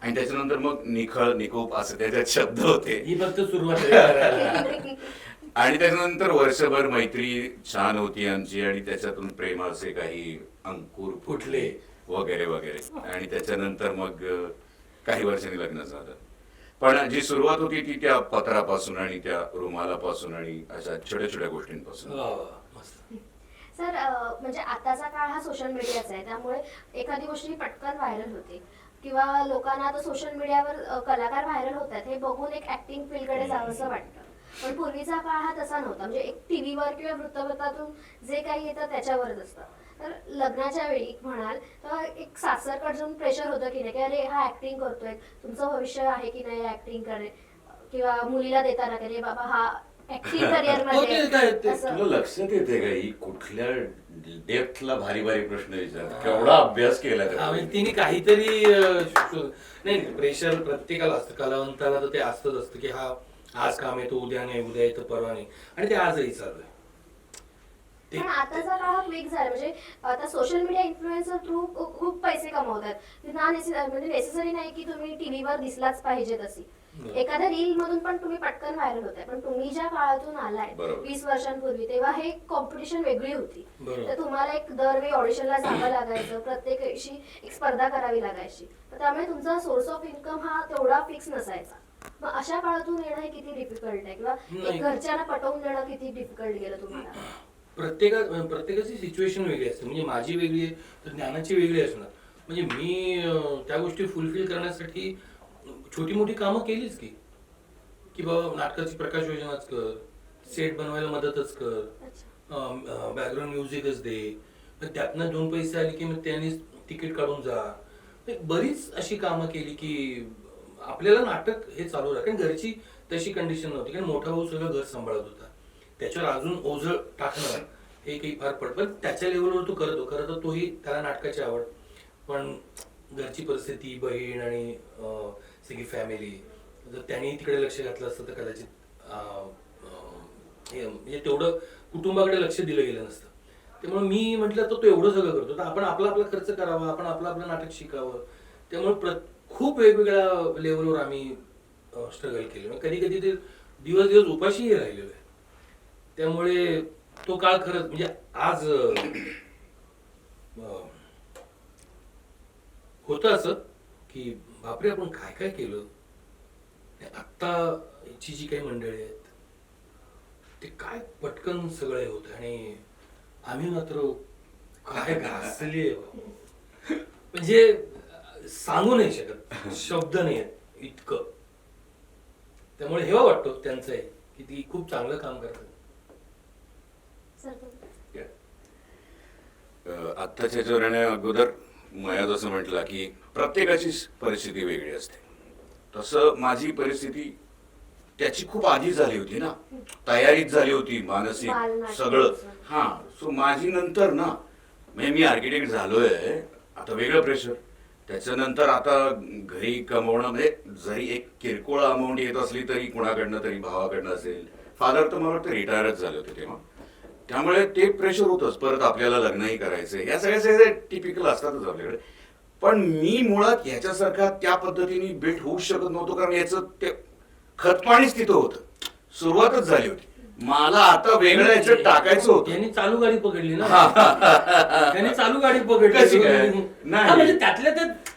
आणि त्याच्यानंतर मग निखळ निकोप असे त्याच्यात शब्द होते. ही फक्त सुरुवात आहे. आणि त्याच्यानंतर वर्षभर मैत्री छान होती आमची, आणि त्याच्यातून प्रेमाचे काही अंकुर फुटले वगैरे वगैरे. आणि त्याच्यानंतर मग काही वर्षांनी लग्न झालं. पण जी सुरुवात होती ती त्या पत्रापासून आणि त्या रुमालापासून आणि अशा छोट्या छोट्या गोष्टींपासून. वा, वा, मस्त. सर म्हणजे आताचा काळ हा सोशल मीडियाचा आहे, त्यामुळे एखादी गोष्ट ही पटकन व्हायरल होते किंवा लोकांना आता सोशल मीडियावर कलाकार व्हायरल होतात हे बघून एक ऍक्टिंग फील्डकडे जावंसं वाटतं. पण पूर्वीचा काळ हा तसा नव्हता, म्हणजे एक टीव्हीवर किंवा वृत्तपत्रातून जे काही येतं त्याच्यावरच असतं. तर लग्नाच्या वेळी म्हणाल तर एक सासरकडून प्रेशर होतं की नाही, की अरे हा ऍक्टिंग करतोय, तुमचं भविष्य आहे की नाही ऍक्टिंग करे, किंवा मुलीला देताना की रे बाबा हा ऍक्टिंग करिअर मध्ये. तुला लक्षात येते का ही कुठल्या डेप्थला भारी भारी प्रश्न विचारतात, केवढा अभ्यास केला म्हणजे तिने काहीतरी नाही, प्रेशर प्रत्येकाला असतं, कलावंताला तर ते असतंच असतं की हा आज काम येतो, उद्या नाही, उद्या येतं, परवा नाही, आणि ते आजही चालू आहे. पण आताचा काळ क्विक झाला, म्हणजे आता सोशल मीडिया इन्फ्लुएन्सर थ्रू खूप पैसे कमवतात. म्हणजे नेसेसरी नाही की तुम्ही टीव्हीवर दिसलाच पाहिजे तशी. एखाद्या रील मधून पण तुम्ही पटकन व्हायरल होताय. पण तुम्ही ज्या काळातून आलाय 20 वर्षांपूर्वी, तेव्हा हे कॉम्पिटिशन वेगळी होती. तर तुम्हाला एक दरवेळी ऑडिशनला जावं लागायचं, प्रत्येक वर्षी एक स्पर्धा करावी लागायची. तर त्यामुळे तुमचा सोर्स ऑफ इन्कम हा तेवढा फिक्स नसायचा. मग अशा काळातून येणं हे किती डिफिकल्ट आहे, किंवा एक घरच्यांना पटवून देणं किती डिफिकल्ट गेलं तुम्हाला? प्रत्येकाची सिच्युएशन वेगळी असते. म्हणजे माझी वेगळी आहे तर ज्ञानाची वेगळी असणार. म्हणजे मी त्या गोष्टी फुलफिल करण्यासाठी छोटी मोठी कामं केलीच की बाबा नाटकाची प्रकाश योजनाच कर, सेट बनवायला मदतच कर, बॅकग्राऊंड म्युझिकच दे, मग त्यातनं 2 पैसे आले की मग त्यांनी तिकीट काढून जा. बरीच अशी कामं केली की आपल्याला नाटक हे चालू राहतं. कारण घरची तशी कंडिशन नव्हती, कारण मोठा भाऊ सगळं घर सांभाळत होता, त्याच्यावर अजून ओझं टाकणं हे काही फार पड. पण त्याच्या लेवलवर तो करतो, खरं तर तोही त्याला नाटकाची आवड, पण घरची परिस्थिती, बहीण आणि सगळी फॅमिली, जर त्यांनी तिकडे लक्ष घातलं असतं तर कदाचित म्हणजे तेवढं कुटुंबाकडे लक्ष दिलं गेलं नसतं. त्यामुळे मी म्हटलं तर तो एवढं सगळं करतो, तर आपण आपला खर्च करावा, आपण आपलं नाटक शिकावं. त्यामुळे खूप वेगवेगळ्या लेवलवर आम्ही स्ट्रगल केलं. कधी कधी ते दिवस उपाशीही राहिलेलो आहे. त्यामुळे तो काळ खरंच म्हणजे आज होतं असं की बापरे आपण काय काय केलं. आत्ताची जी काही मंडळी आहेत ते काय पटकन सगळे होत, आणि आम्ही मात्र काय घासले म्हणजे सांगू नाही शकत, शब्द नाही आहेत इतकं. त्यामुळे हेवा वाटतो त्यांचं आहे की ती खूप चांगलं काम करतात. आत्ताच्या जोराने अगोदर मया जसं म्हटलं की प्रत्येकाची परिस्थिती वेगळी असते. तसं माझी परिस्थिती त्याची खूप आधी झाली होती ना, तयारीच झाली होती मानसिक बालनाट्य. सगळं. हा, सो माझी नंतर ना, म्हणजे मी आर्किटेक्ट झालोय, आता वेगळं प्रेशर. त्याच्यानंतर आता घरी कमवणं, म्हणजे जरी एक किरकोळ अमाऊंट येत असली तरी कुणाकडनं तरी, भावाकडनं असेल, फादर तर मला वाटतं रिटायरच झाले होते तेव्हा, त्यामुळे ते प्रेशर होतंच. परत आपल्याला लग्नही करायचंय, या सगळ्या टिपिकल असतातच आपल्याकडे. पण मी मुळात ह्याच्यासारखा त्या पद्धतीने बिल्ड होऊ शकत नव्हतो, कारण याचं ते खतपाणीच तिथं होतं, सुरुवातच झाली होती. मला आता वेगळं याच्यात टाकायचं होतं. यांनी चालू गाडी पकडली ना, हा. त्यांनी चालू गाडी पकडली. कशी काय? नाही. हा, म्हणजे त्यातल्या त्यात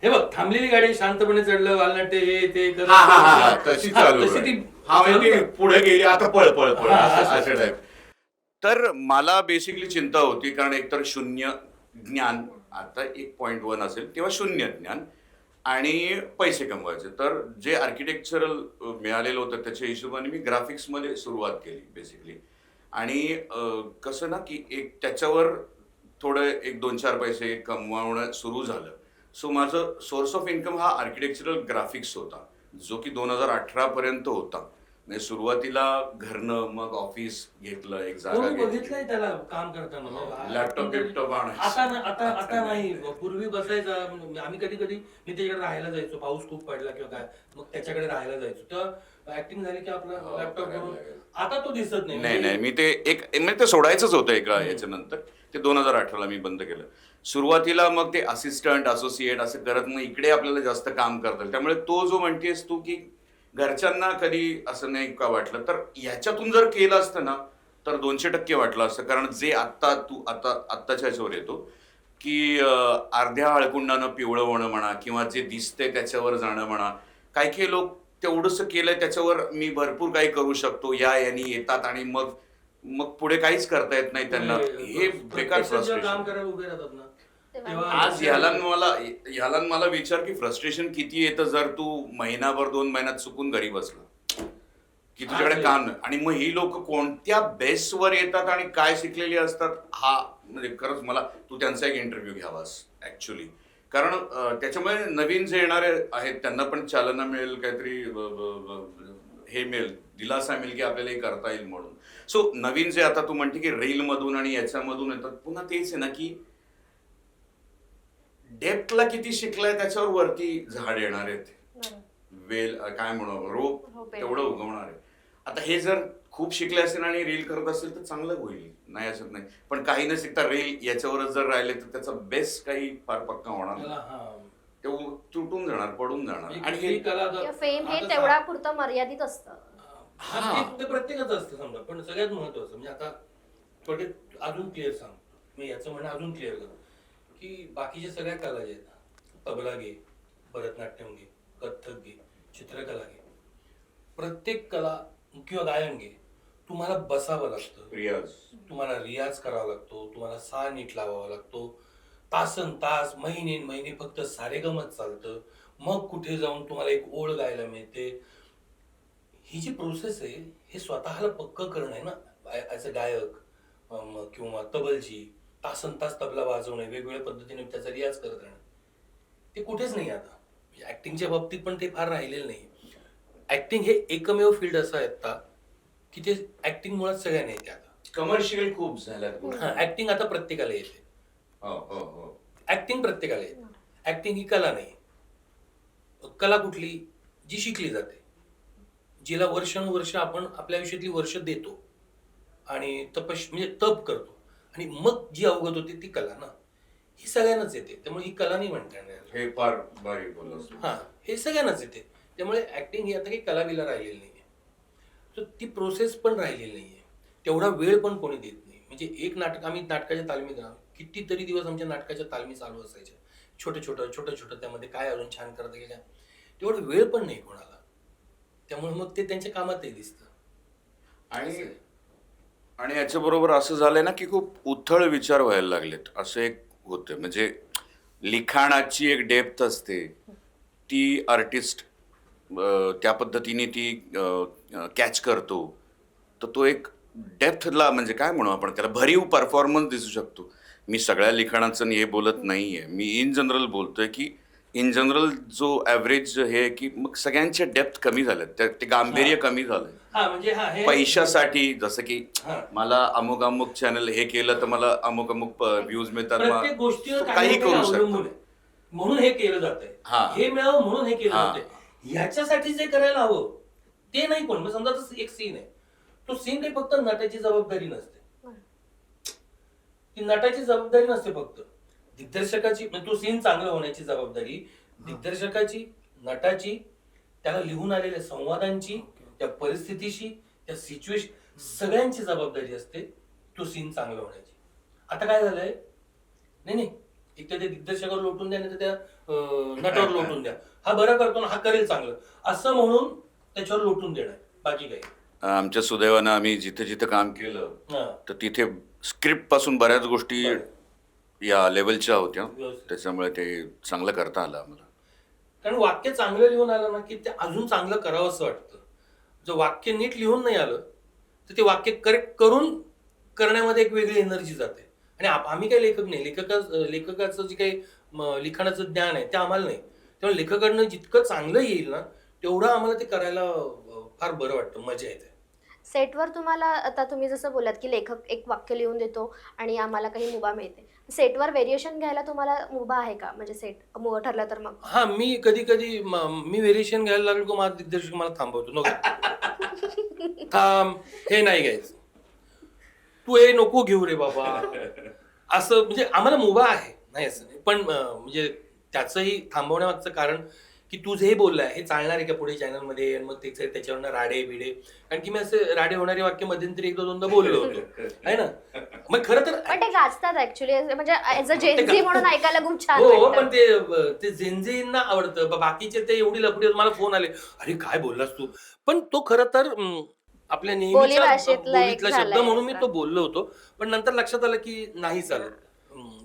हे बघ, थांबलेली गाडी शांतपणे चढलं, वालनाट्य हे ते करत. हा, हा, हा, तशी हा, चालू तशी आहे. ती हा, म्हणजे ती पुढे गेली, आता पळ पळ पळ, हा, असं असं. टाईप. तर मला बेसिकली चिंता होती, कारण एकतर शून्य ज्ञान, आता 1.1 असेल तेव्हा शून्य ज्ञान, आणि पैसे कमवायचे. तर जे आर्किटेक्चरल मिळालेलं होतं त्याच्या हिशोबाने मी ग्राफिक्समध्ये सुरुवात केली बेसिकली. आणि कसं ना, की एक त्याच्यावर थोडं 1-2-4 पैसे कमवणं सुरू झालं. सो माझं सोर्स ऑफ इन्कम हा आर्किटेक्चरल ग्राफिक्स होता, जो की 2018 पर्यंत होता. म्हणजे सुरुवातीला घरनं, मग ऑफिस घेतलं, एक जागा कोणी घेतली. बघितलंय त्याला काम करताना म्हणजे लॅपटॉप बिपटॉप आणायचं. आता नाही. पूर्वी बसायचा, आम्ही कधी कधी मी त्याच्याकडे राहायला जायचो, पाऊस खूप पडला किंवा काय, मग त्याच्याकडे राहायला जायचो. तर ऍक्टिंग झाली की आपला लॅपटॉप घेऊन. आता तो दिसत नाही. नाही, मी ते म्हणजे ते सोडायचंच होतं एका याच्यानंतर. ते 2018ला मी बंद केलं. सुरुवातीला मग ते असिस्टंट, असोसिएट असं करत, मग इकडे आपल्याला जास्त काम करता येईल. त्यामुळे तो जो म्हणतेस तू, की घरच्यांना कधी असं नाही का वाटलं, तर ह्याच्यातून जर केलं असतं ना, तर 200% वाटलं असतं. कारण जे आत्ताच्या ह्याच्यावर येतो, की अर्ध्या हळकुंडानं पिवळं होणं म्हणा, किंवा जे दिसतंय त्याच्यावर जाणं म्हणा. काही लोक तेवढंसं केलंय त्याच्यावर मी भरपूर काही करू शकतो, यांनी येतात, आणि मग मग पुढे काहीच करता येत नाही त्यांना. हे बेकार काम फ्रस्ट्रेशन. करायला उभे राहतात ना, तेव्हा आज ह्याला मला विचार, की फ्रस्ट्रेशन किती येतं जर तू महिनाभर 2 महिन्यात चुकून घरी बसला, की तुझ्याकडे काम नाही. आणि मग ही लोक कोणत्या बेसवर येतात आणि काय शिकलेली असतात, हा म्हणजे खरंच मला तू त्यांचा एक इंटरव्ह्यू घ्यावास ऍक्च्युली. कारण त्याच्यामुळे नवीन जे येणारे आहेत त्यांना पण चालना मिळेल, काहीतरी हे मिळेल, दिलासा मिळेल, की आपल्याला हे करता येईल म्हणून. सो नवीन जे आता तू म्हणते की रील मधून आणि याच्यामधून येतात, पुन्हा तेच आहे ना, की डेप्थला किती शिकलाय त्याच्यावर वरती झाड येणार आहेत, वेल काय म्हणू, रोप तेवढं उगवणार आहे. आता हे जर खूप शिकले असेल आणि रील करत असेल तर चांगलं होईल, नाही असत नाही. पण काही न शिकता रील याच्यावरच जर राहिले तर त्याचा बेस काही फार पक्का होणार नाही, ते तुटून जाणार, पडून जाणार. आणि हे फेम हे तेवढा पुरतं मर्यादित असतं. ते प्रत्येकाचं असतं समजा. पण सगळ्यात महत्वाचं म्हणजे आता थोडक्यात अजून क्लिअर सांग, मी याचं म्हणणं अजून क्लिअर कर, की बाकीच्या सगळ्या कला ज्या आहेत, तबला घे, भरतनाट्यम घे, कथ्थक घे, चित्रकला घे, प्रत्येक कला किंवा गायन घे, तुम्हाला बसावं लागतं, रियाज, तुम्हाला रियाज करावा लागतो, तुम्हाला सा नीट लावावा लागतो, तासन तास, महिने फक्त सारेगमच चालतं, मग कुठे जाऊन तुम्हाला एक ओळ गायला मिळते. ही जी प्रोसेस आहे, हे स्वतःला पक्क करणं आहे ना, ॲज अ गायक किंवा तबलजी, तासन तास तबला वाजवणे, वेगवेगळ्या पद्धतीने त्याचा रियाज करत राहणं, ते कुठेच नाही आता. ऍक्टिंगच्या बाबतीत पण ते फार राहिलेलं नाही. ऍक्टिंग हे एकमेव फील्ड असं आहे आता, की ते ऍक्टिंग मुळात सगळ्यांना येते आता. कमर्शियल खूप झाल्यात. ऍक्टिंग आता प्रत्येकाला येते. ऍक्टिंग प्रत्येकाला येते. ऍक्टिंग ही कला नाही. कला कुठली? जी शिकली जाते, जिला वर्षानुवर्ष आपण आपल्या आयुष्यातली वर्ष देतो आणि म्हणजे तप करतो, आणि मग जी अवगत होते ती कला ना, ही सगळ्यांनाच येते. त्यामुळे ही कला नाही म्हणता येणार. हे फार भारी बोललास. हा, हे सगळ्यांनाच येते. त्यामुळे ऍक्टिंग ही आता काही कलाविला राहिलेली नाहीये. तर ती प्रोसेस पण राहिलेली नाहीये. तेवढा वेळ पण कोणी देत नाही. म्हणजे एक नाटक, आम्ही नाटकाच्या तालमीत कितीतरी दिवस आमच्या नाटकाच्या तालमी चालू असायच्या, छोटं त्यामध्ये काय अजून छान करता गेल्या, तेवढा वेळ पण नाही कोणाला. त्यामुळे मग ते त्यांच्या कामातही दिसतं. आणि याच्याबरोबर असं झालंय ना, की खूप उथळ विचार व्हायला लागलेत, असं एक होतं. म्हणजे लिखाणाची एक डेप्थ असते, ती आर्टिस्ट त्या पद्धतीने ती कॅच करतो, तर तो एक डेप्थला, म्हणजे काय म्हणू आपण त्याला, भरीव परफॉर्मन्स दिसू शकतो. मी सगळ्या लिखाणाचं हे बोलत नाहीये, मी इन जनरल बोलतोय, की इन जनरल जो ॲव्हरेज हे आहे की मग सगळ्यांच्या डेप्थ कमी झाल्यात, ते गांभीर्य कमी झालंय. हा म्हणजे हा हे पैशासाठी जसं की हा. मला अमुक अमुक चॅनल हे केलं तर मला अमुक अमुक व्ह्यूज मिळतात, प्रत्येक मग गोष्टीवर काही काही करू अवलंबून शकतो. आहे. म्हणून हे केलं जातंय, हा. हे मिळावं म्हणून हे केलं हा. जातंय. ह्याच्यासाठी जे करायला हवं ते नाही. पण मग समजा तसं एक सीन आहे, तो सीन काही फक्त नटाची जबाबदारी नसते. ती नटाची जबाबदारी नसते, फक्त दिग्दर्शकाची. म्हणजे तो सीन चांगला होण्याची जबाबदारी दिग्दर्शकाची, नटाची, त्याला लिहून आलेल्या संवादांची, त्या परिस्थितीशी, त्या सिच्युएशन, सगळ्यांची जबाबदारी असते तो सीन चांगला होण्याची. आता काय झालंय, नाही एक तर ते दिग्दर्शकावर लोटून द्या, नाही तर त्या नटावर लोटून द्या. हा बरं करतो ना, हा करेल चांगलं, असं म्हणून त्याच्यावर लोटून देणार, बाकी काही. आमच्या सुदैवानं आम्ही जिथे जिथे काम केलं हा. तर तिथे स्क्रिप्ट पासून बऱ्याच गोष्टी या लेवलच्या होत्या, व्यवस्थित. त्याच्यामुळे ते चांगलं करता आलं आम्हाला. कारण वाक्य चांगलं लिहून आलं ना की ते अजून चांगलं करावं असं वाटतं. जर वाक्य नीट लिहून नाही आलं तर ते वाक्य करेक्ट करून करण्यामध्ये एक वेगळी एनर्जी जाते. आणि आम्ही काही लेखक नाही, लेखकाचं जे काही लिखाणाचं ज्ञान आहे ते आम्हाला नाही. त्यामुळे लेखकाकडनं जितकं चांगलं येईल ना तेवढं आम्हाला ते करायला फार बरं वाटतं, मजा येते. सेटवर तुम्हाला, आता तुम्ही जसं बोलात की लेखक एक वाक्य लिहून देतो आणि आम्हाला काही मुभा मिळते, सेटवर व्हेरिएशन घ्यायला तुम्हाला मुभा आहे का? म्हणजे सेट ठरलं तर मग हा, मी कधी कधी मी व्हेरिएशन घ्यायला लागलो की माझा दिग्दर्शक मला थांबवतो, नको थांब, हे नाही घ्यायचं, तू हे नको घेऊ रे बाबा, असं. म्हणजे आम्हाला मुभा आहे, नाही असं नाही. पण म्हणजे त्याचंही थांबवण्यामागचं कारण की तू जे बोललाय हे चालणार आहे का पुढे चॅनलमध्ये, मग त्याच्यावरनं राडे बिडे. कारण की मी असे राडे होणारे वाक्य मध्यंतरी एकदा दोनदा बोललो होतो, आहे ना. मग खरं तर पण ते गाजतात ऍक्च्युली, म्हणजे ऍज अ जेनझी म्हणून ऐकायला खूप छान हो, वाटतं. पण ते जेनझींना आवडतं. बाकीचे ते एवढी लफडी, मला फोन आले, अरे काय बोललास तू. पण तो खरं तर आपल्या नेहमीच्या बोलीभाषेतला एक बोलीतला शब्द झालाय म्हणून मी असा. तो बोललो होतो. पण नंतर लक्षात आलं की नाही चालत.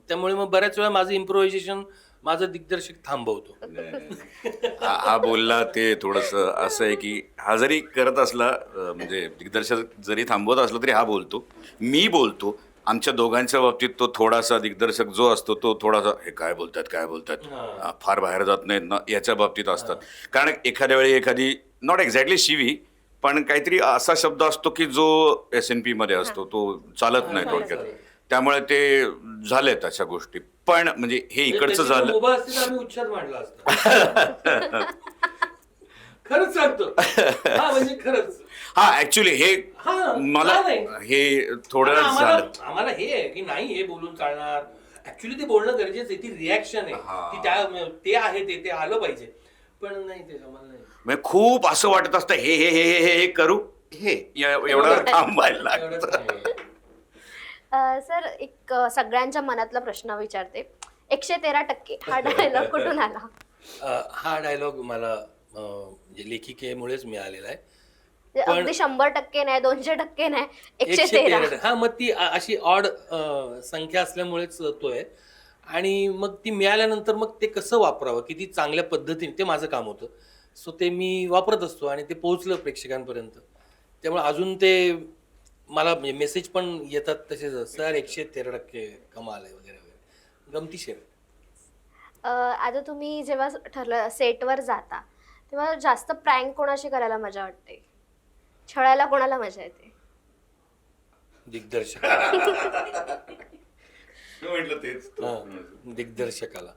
त्यामुळे मग बऱ्याच वेळा माझं इम्प्रोव्हायझेशन माझं दिग्दर्शक थांबवतो. हा बोलला ते थोडंसं असं आहे की हा जरी करत असला, म्हणजे दिग्दर्शक जरी थांबवत असला तरी हा बोलतो, मी बोलतो. आमच्या दोघांच्या बाबतीत तो थोडासा, दिग्दर्शक जो असतो तो थोडासा हे काय बोलतात फार बाहेर जात नाहीत ना याच्या बाबतीत असतात. कारण एखाद्या वेळी एखादी नॉट एक्झॅक्टली शिवी, पण काहीतरी असा शब्द असतो की जो SNP मध्ये असतो, तो चालत नाही थोडक्यात. त्यामुळे ते झालेत अशा गोष्टी. पण म्हणजे हे इकडचं त्याची झालं. मुभा असती तर आम्ही उच्चार मांडला असता. खरंच सांगतो, हा म्हणजे खरंच. हा ऍक्च्युली हे हा, मला नाही. हे थोडं झालं. आम्हाला हे आहे की नाही हे बोलून चालणार. ऍक्च्युली ते बोलणं गरजेचं आहे, ती रिॲक्शन आहे, ती ते आहे, ते आलं पाहिजे. पण नाही, ते आम्हाला नाही. म्हणजे खूप असं वाटत असतं हे हे हे हे हे करू, हे एवढं थांबायला लागतं. सर, एक सगळ्यांच्या मनातला प्रश्न विचारते. 113% हा डायलॉग कुठून आला? हा डायलॉग मला लेखिकेमुळेच मिळालेला आहे. अगदी 100% नाही, 200% नाही, 113. हा, मग ती अशी ऑड संख्या असल्यामुळेच तो आहे. आणि मग ती मिळाल्यानंतर मग ते कसं वापरावं, किती चांगल्या पद्धतीने, ते माझं काम होतं. सो ते मी वापरत असतो आणि ते पोहोचलं प्रेक्षकांपर्यंत. त्यामुळे अजून ते मला मेसेज पण येतात तसेच, सर 113% कमाल आहे वगैरे वगैरे, गमतीशीर. आता तुम्ही जेव्हा ठरलं सेटवर जाता तेव्हा जास्त प्रँक कोणाशी करायला मजा वाटते? छळायला कोणाला मजा येते? दिग्दर्शकाला.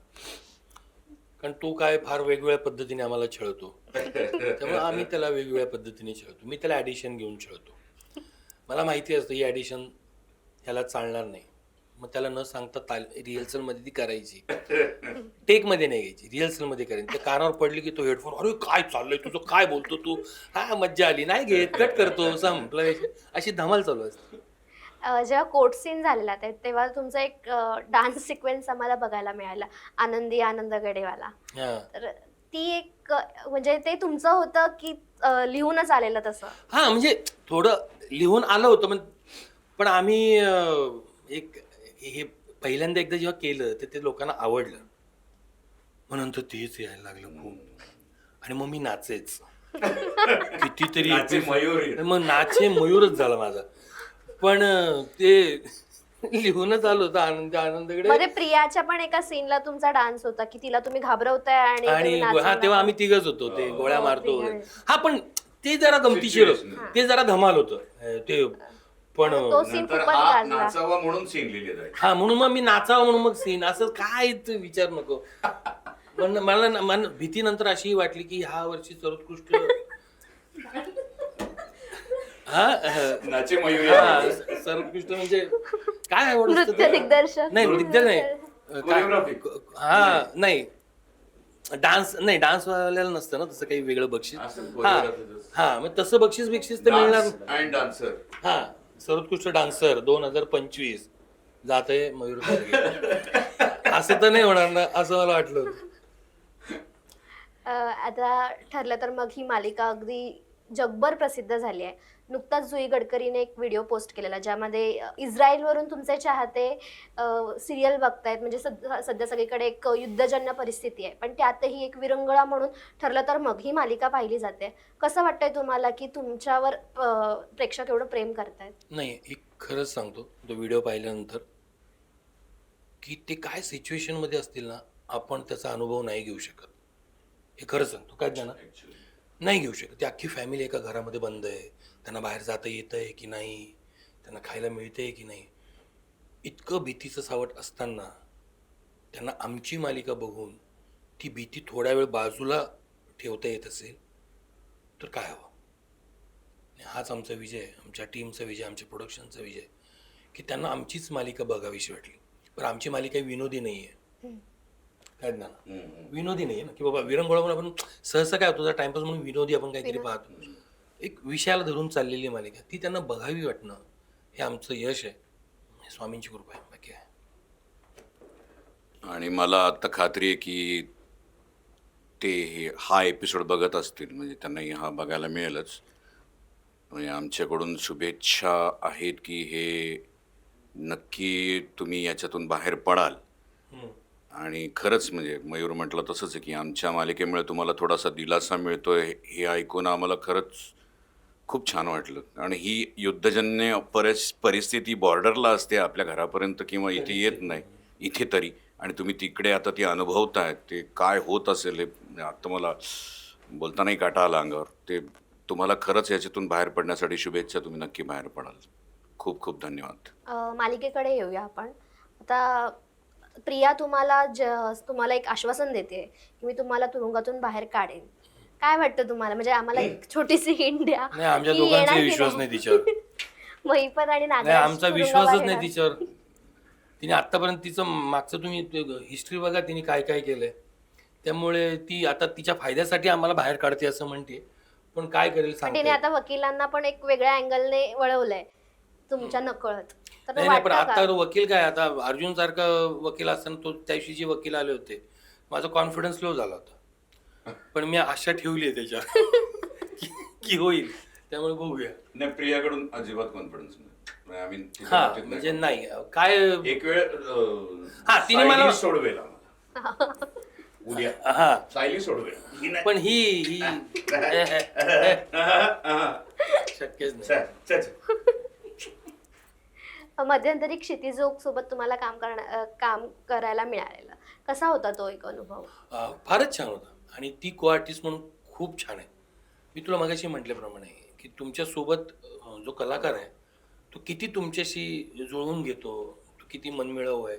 कारण तो काय फार वेगवेगळ्या पद्धतीने आम्हाला छळतो, त्यामुळे आम्ही त्याला वेगवेगळ्या पद्धतीने छळतो. मी त्याला ॲडिशन घेऊन छळतो. मला माहिती असतं ही ॲडिशन ह्याला चालणार नाही, मग त्याला न सांगता रिहर्सलमध्ये ती करायची, टेकमध्ये नाही घ्यायची, रिहर्सलमध्ये करायची. त्या कानावर पडली की तो हेडफोन, अरे काय चाललंय तुझं, काय बोलतो तू, हा मज्जा आली, नाही घेत, कट करतो, संपलं, अशी धमाल चालू असते. जेव्हा कोर्ट सीन झालेला तेव्हा तुमचा एक डान्स सिक्वेन्स आम्हाला बघायला मिळाला, आनंदी आनंद गडेवाला. तर ती एक म्हणजे ते तुमचं होतं की लिहूनच आलेलं तसं? हा, म्हणजे थोडं लिहून आलं होतं, पण आम्ही एक हे पहिल्यांदा एकदा जेव्हा केलं तर ते लोकांना आवडलं, म्हणून तर तेच यायला लागलं खूप. आणि मग मी नाचेच कितीतरी, मग नाचे मयूरच झाला माझा. पण ते लिहूनच आलो होतं आनंदकडे. मध्ये प्रियाच्या पण एका सीनला तुमचा डान्स होता की तिला तुम्ही घाबरवताय आणि तुम्ही आणि नाचून हा तेव्हा दाखवताय. आम्ही तिघच होतो, ते गोळ्या हो, मारतो तिघं. वगैरे. हा पण ते जरा गमतीशीर होतं. Situation. ते जरा धमाल होतं ते. पण तो सीन नंतर खूपच हा गाजला. नाचावा म्हणून सीन लिहिले जायचे. हा म्हणून मग मी नाचावं म्हणून मग सीन असं काय ते विचार नको. पण मला भीती नंतर अशी वाटली की ह्या वर्षी सर्वोत्कृष्ट नाचे मयूर हा, सर्वोत्कृष्ट म्हणजे काय आवड असतं नृत्य ते? दिग्दर्शक. नाही दिग्दर्शक नाही. Choreography. हा नाही डान्स वाल्याला नसतं ना तसं काही वेगळं बक्षीस. असं हा choreography. हा मग तसं बक्षीस तर मिळणार. And dancer. हा सर्वोत्कृष्ट डान्सर 2025 जात आहे मयूर खारगे. असं तर नाही होणार ना असं मला वाटलं होतं. आता ठरलं तर मग ही मालिका अगदी जगभर प्रसिद्ध झाली आहे. नुकताच जुई गडकरीने एक व्हिडिओ पोस्ट केलेला ज्यामध्ये इस्रायलवरून तुमचे चाहते सिरियल बघतायत. म्हणजे सध्या सगळीकडे एक युद्धजन्य परिस्थिती आहे, पण त्यातही एक विरंगुळा म्हणून ठरलं तर मग ही मालिका पाहिली जाते. कसं वाटतंय तुम्हाला की तुमच्यावर प्रेक्षक एवढं प्रेम करतायत? नाही एक खरंच सांगतो, तो व्हिडिओ पाहिल्यानंतर की ते काय सिच्युएशनमध्ये असतील ना, आपण त्याचा अनुभव नाही घेऊ शकत. हे खरंच सांगतो, काय ज्ञान नाही घेऊ शकत. ती अख्खी फॅमिली एका घरामध्ये बंद आहे, त्यांना बाहेर जाता येतं आहे की नाही, त्यांना खायला मिळतं आहे की नाही, इतकं भीतीचं सावट असताना त्यांना आमची मालिका बघून ती भीती थोड्या वेळ बाजूला ठेवता येत असेल तर काय हवं. आणि हाच आमचा विजय आहे, आमच्या टीमचा विजय, आमच्या प्रोडक्शनचा विजय, की त्यांना आमचीच मालिका बघावीशी वाटली. पण आमची मालिका विनोदी नाही आहे, काय ना विनोदी नाही आहे ना, की बाबा विरंगुळा म्हणून आपण सहसा काय होतो तुझा टाइमपास म्हणून विनोदी आपण काहीतरी पाहतो. एक विषयाला धरून चाललेली मालिका ती त्यांना बघावी वाटणं हे आमचं यश आहे. स्वामींची कृपा आहे, बाकी आहे. आणि मला आता खात्री आहे की ते हा एपिसोड बघत असतील, म्हणजे त्यांनाही हा बघायला मिळेलच. म्हणजे आमच्याकडून शुभेच्छा आहेत की हे नक्की तुम्ही याच्यातून बाहेर पडाल. आणि खरंच म्हणजे मयूर म्हटलं तसंच आहे की आमच्या मालिकेमुळे तुम्हाला थोडासा दिलासा मिळतोय हे ऐकून आम्हाला खरंच खूप छान वाटलं. आणि ही युद्धजन्य परिस्थिती बॉर्डरला असते, आपल्या घरापर्यंत किंवा इथे येत नाही, इथे तरी. आणि तुम्ही तिकडे आता ती अनुभवताय, ते काय होत असेल हे आता मला बोलतानाही काटा आला अंगावर. ते तुम्हाला खरंच याच्यातून बाहेर पडण्यासाठी शुभेच्छा. तुम्ही नक्की बाहेर पडाल. खूप खूप धन्यवाद. मालिकेकडे येऊया आपण आता. प्रिया तुम्हाला एक आश्वासन देते की मी तुम्हाला तुरुंगातून बाहेर काढेन. काय वाटतं तुम्हाला? म्हणजे आम्हाला एक छोटीशी हिंट द्या. नाही आमच्या की येणार दोघांचा की विश्वास नाही तिच्यावर. महिपत आणि नाही नागराज आमचा तुरुंगाबाहेर विश्वासच नाही येणार. तिच्यावर. तिने आतापर्यंत तिचं मागचं तुम्ही हिस्ट्री बघा, तिने काय काय केलंय. त्यामुळे ती आता तिच्या फायद्यासाठी आम्हाला बाहेर काढते असं म्हणते, पण काय करेल पण सांगते. तिने आता वकिलांना पण एक वेगळ्या अँगलने वळवलंय तुमच्या नकळत. तर नाही नाही, पण वाटतं आता का? वकील काय, आता अर्जुन सारखा वकील असताना तो त्याविषयी जे वकील आले होते, माझा कॉन्फिडन्स लो झाला होता. पण मी आशा ठेवली आहे त्याच्यावर की होईल. त्यामुळे बघूया. नाही, प्रियाकडून अजिबात कॉन्फिडन्स नाही. आय मीन हा म्हणजे नाही काय एक वेळ हा, तिने मला- सायली सोडवेल आम्हाला. उद्या हा सायली सोडवेल ही नाही. पण ही शक्यच नाही. चल, चल, चल. मध्यंतरी क्षितिजोग सोबत तुम्हाला काम करायला मिळालेलं, कसा होता तो एक अनुभव? फारच छान होता. आणि ती को आर्टिस्ट म्हणून खूप छान आहे. मी तुला मगाशी म्हटल्याप्रमाणे की तुमच्यासोबत जो कलाकार आहे तो किती तुमच्याशी जुळवून घेतो, तो किती मनमिळावू आहे,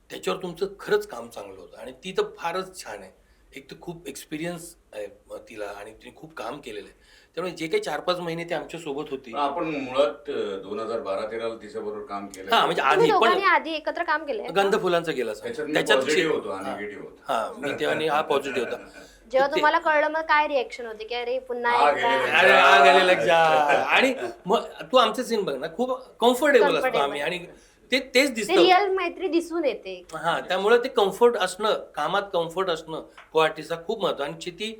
त्याच्यावर तुमचं खरंच काम चांगलं होतं. आणि ती तर फारच छान आहे. एक तर खूप एक्सपिरियन्स आहे तिला आणि तिने खूप काम केलेलं आहे. त्यामुळे जे काही 4-5 महिने ते आमच्यासोबत होती. पण आपण मुळात 2012-13 तिच्याबरोबर काम केलं. हा म्हणजे तुम्ही आधी पण दोघांनी आधी एकत्र काम केलंय? गंध फुलांचा केला त्याच्यात त्याच्यात पॉझिटिव्ह होतो आणि हा. निगेटिव्ह होतो. हा मी तेव्हा हा पॉझिटिव्ह होता. जेव्हा तुम्हाला कळलं मग काय रिएक्शन होती की अरे पुन्हा आग एकदा? गेलेलं. अरे आग आले लक्षात. आणि मग तू आमचे सीन बघ ना, खूप कम्फर्टेबल असतो आम्ही. आणि तेच ते दिसतं. रिअल मैत्री दिसून येते. हा त्यामुळे ते कम्फर्ट असणं, कामात कम्फर्ट असणं को आर्टिस्टचा खूप महत्व. आणि चिती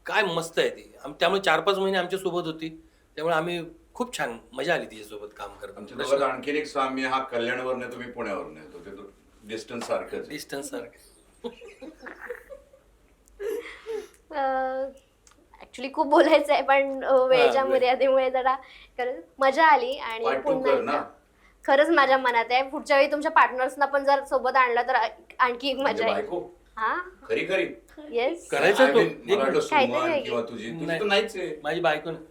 काय मस्त आहे ती. त्यामुळे 4-5 महिने आमच्या सोबत होती. त्यामुळे आम्ही खूप छान मजा आली तिच्यासोबत काम आमच्या करताना. दोघात आणखीन एक साम्य, हा कल्याणवर तुम्ही पुण्यावर येतो, ते डिस्टन्स सारखंच आहे. डिस्टन्स सारखं. ऍक्च्युली खूप बोलायचं आहे पण वेळेच्या वेळ. मर्यादेमुळे जरा मजा आली. आणि Part two पुन्हा कर ना. एकदा खरंच माझ्या मनात आहे. पुढच्या वेळी तुमच्या पार्टनर्सना पण जर सोबत आणलं तर आणखी एक म्हणजे मजा आहे. बायको हा खरी खरी येस. करायचा तो मला वाटलं काहीतरी सुमन वेगळं. किंवा तुझी नाही. तर नाहीच आहे. माझी बायको नाही.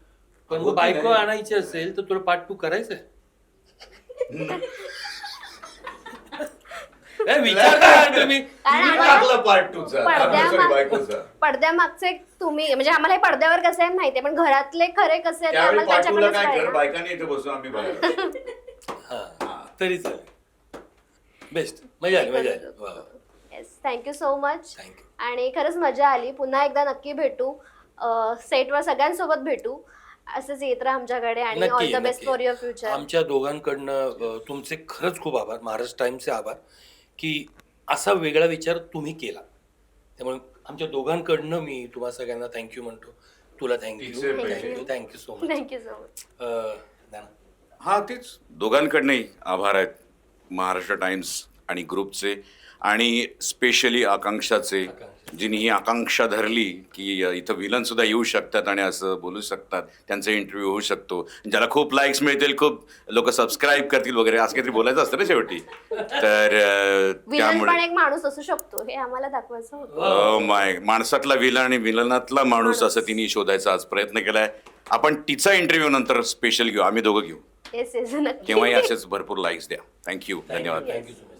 पण होती मग बायको नाही. आणायची असेल तर तुला पार्ट 2 करायचंय. विचार करा तुम्ही. कारण तिने आम्हाला टाकला पार्ट 2 चा बायकोचा. पडद्यामागचे तुम्ही म्हणजे आम्हाला हे पडद्यावर कसं आहे माहितीये, पण घरातले खरे कसे आहेत ते त्यावेळी आम्हाला पार्ट 2 ला त्यांच्याकडेच काय कर कळलं. बायकाने इथे बसून आम्ही बाहेर हा तरी चालेल. बेस्ट. मजा आली मजा आली. वा वा. Yes, thank you so much. Thank you. आणि खरंच मजा आली. पुन्हा एकदा नक्की भेटू, सेटवर सगळ्यांसोबत भेटू. असंच येत राहा आमच्याकडे आणि all the best for your future. आमच्या दोघांकडनं तुमचे खरंच खूप आभार. महाराष्ट्र टाइम्सचे आभार की असा वेगळा विचार तुम्ही केला. त्यामुळे आमच्या दोघांकडनं मी तुम्हा सगळ्यांना थँक्यू म्हणतो. तुला thank you thank you so much. Thank you so much. हा तेच दोघांकडनंही आभार आहेत, महाराष्ट्र टाइम्स आणि ग्रुपचे आणि स्पेशली आकांक्षाचे, जिने ही आकांक्षा धरली की इथं विलन सुद्धा येऊ शकतात आणि असं बोलू शकतात, त्यांचा इंटरव्ह्यू होऊ शकतो, ज्याला खूप लाईक्स मिळतील, खूप लोक सबस्क्राईब करतील वगैरे, असं काहीतरी बोलायचं असतं ना शेवटी. तर विलन पण एक माणूस असू शकतो हे आम्हाला दाखवायचं होतं. माय माणसातला विलन आणि विलनातला माणूस असं तिने शोधायचा आज प्रयत्न केलाय. आपण तिचा इंटरव्ह्यू नंतर स्पेशल घेऊ, आम्ही दोघं घेऊ, येस येस नक्की. केव्हाही असेच भरपूर लाईक्स द्या. थँक्यू, धन्यवाद. Thank you so much.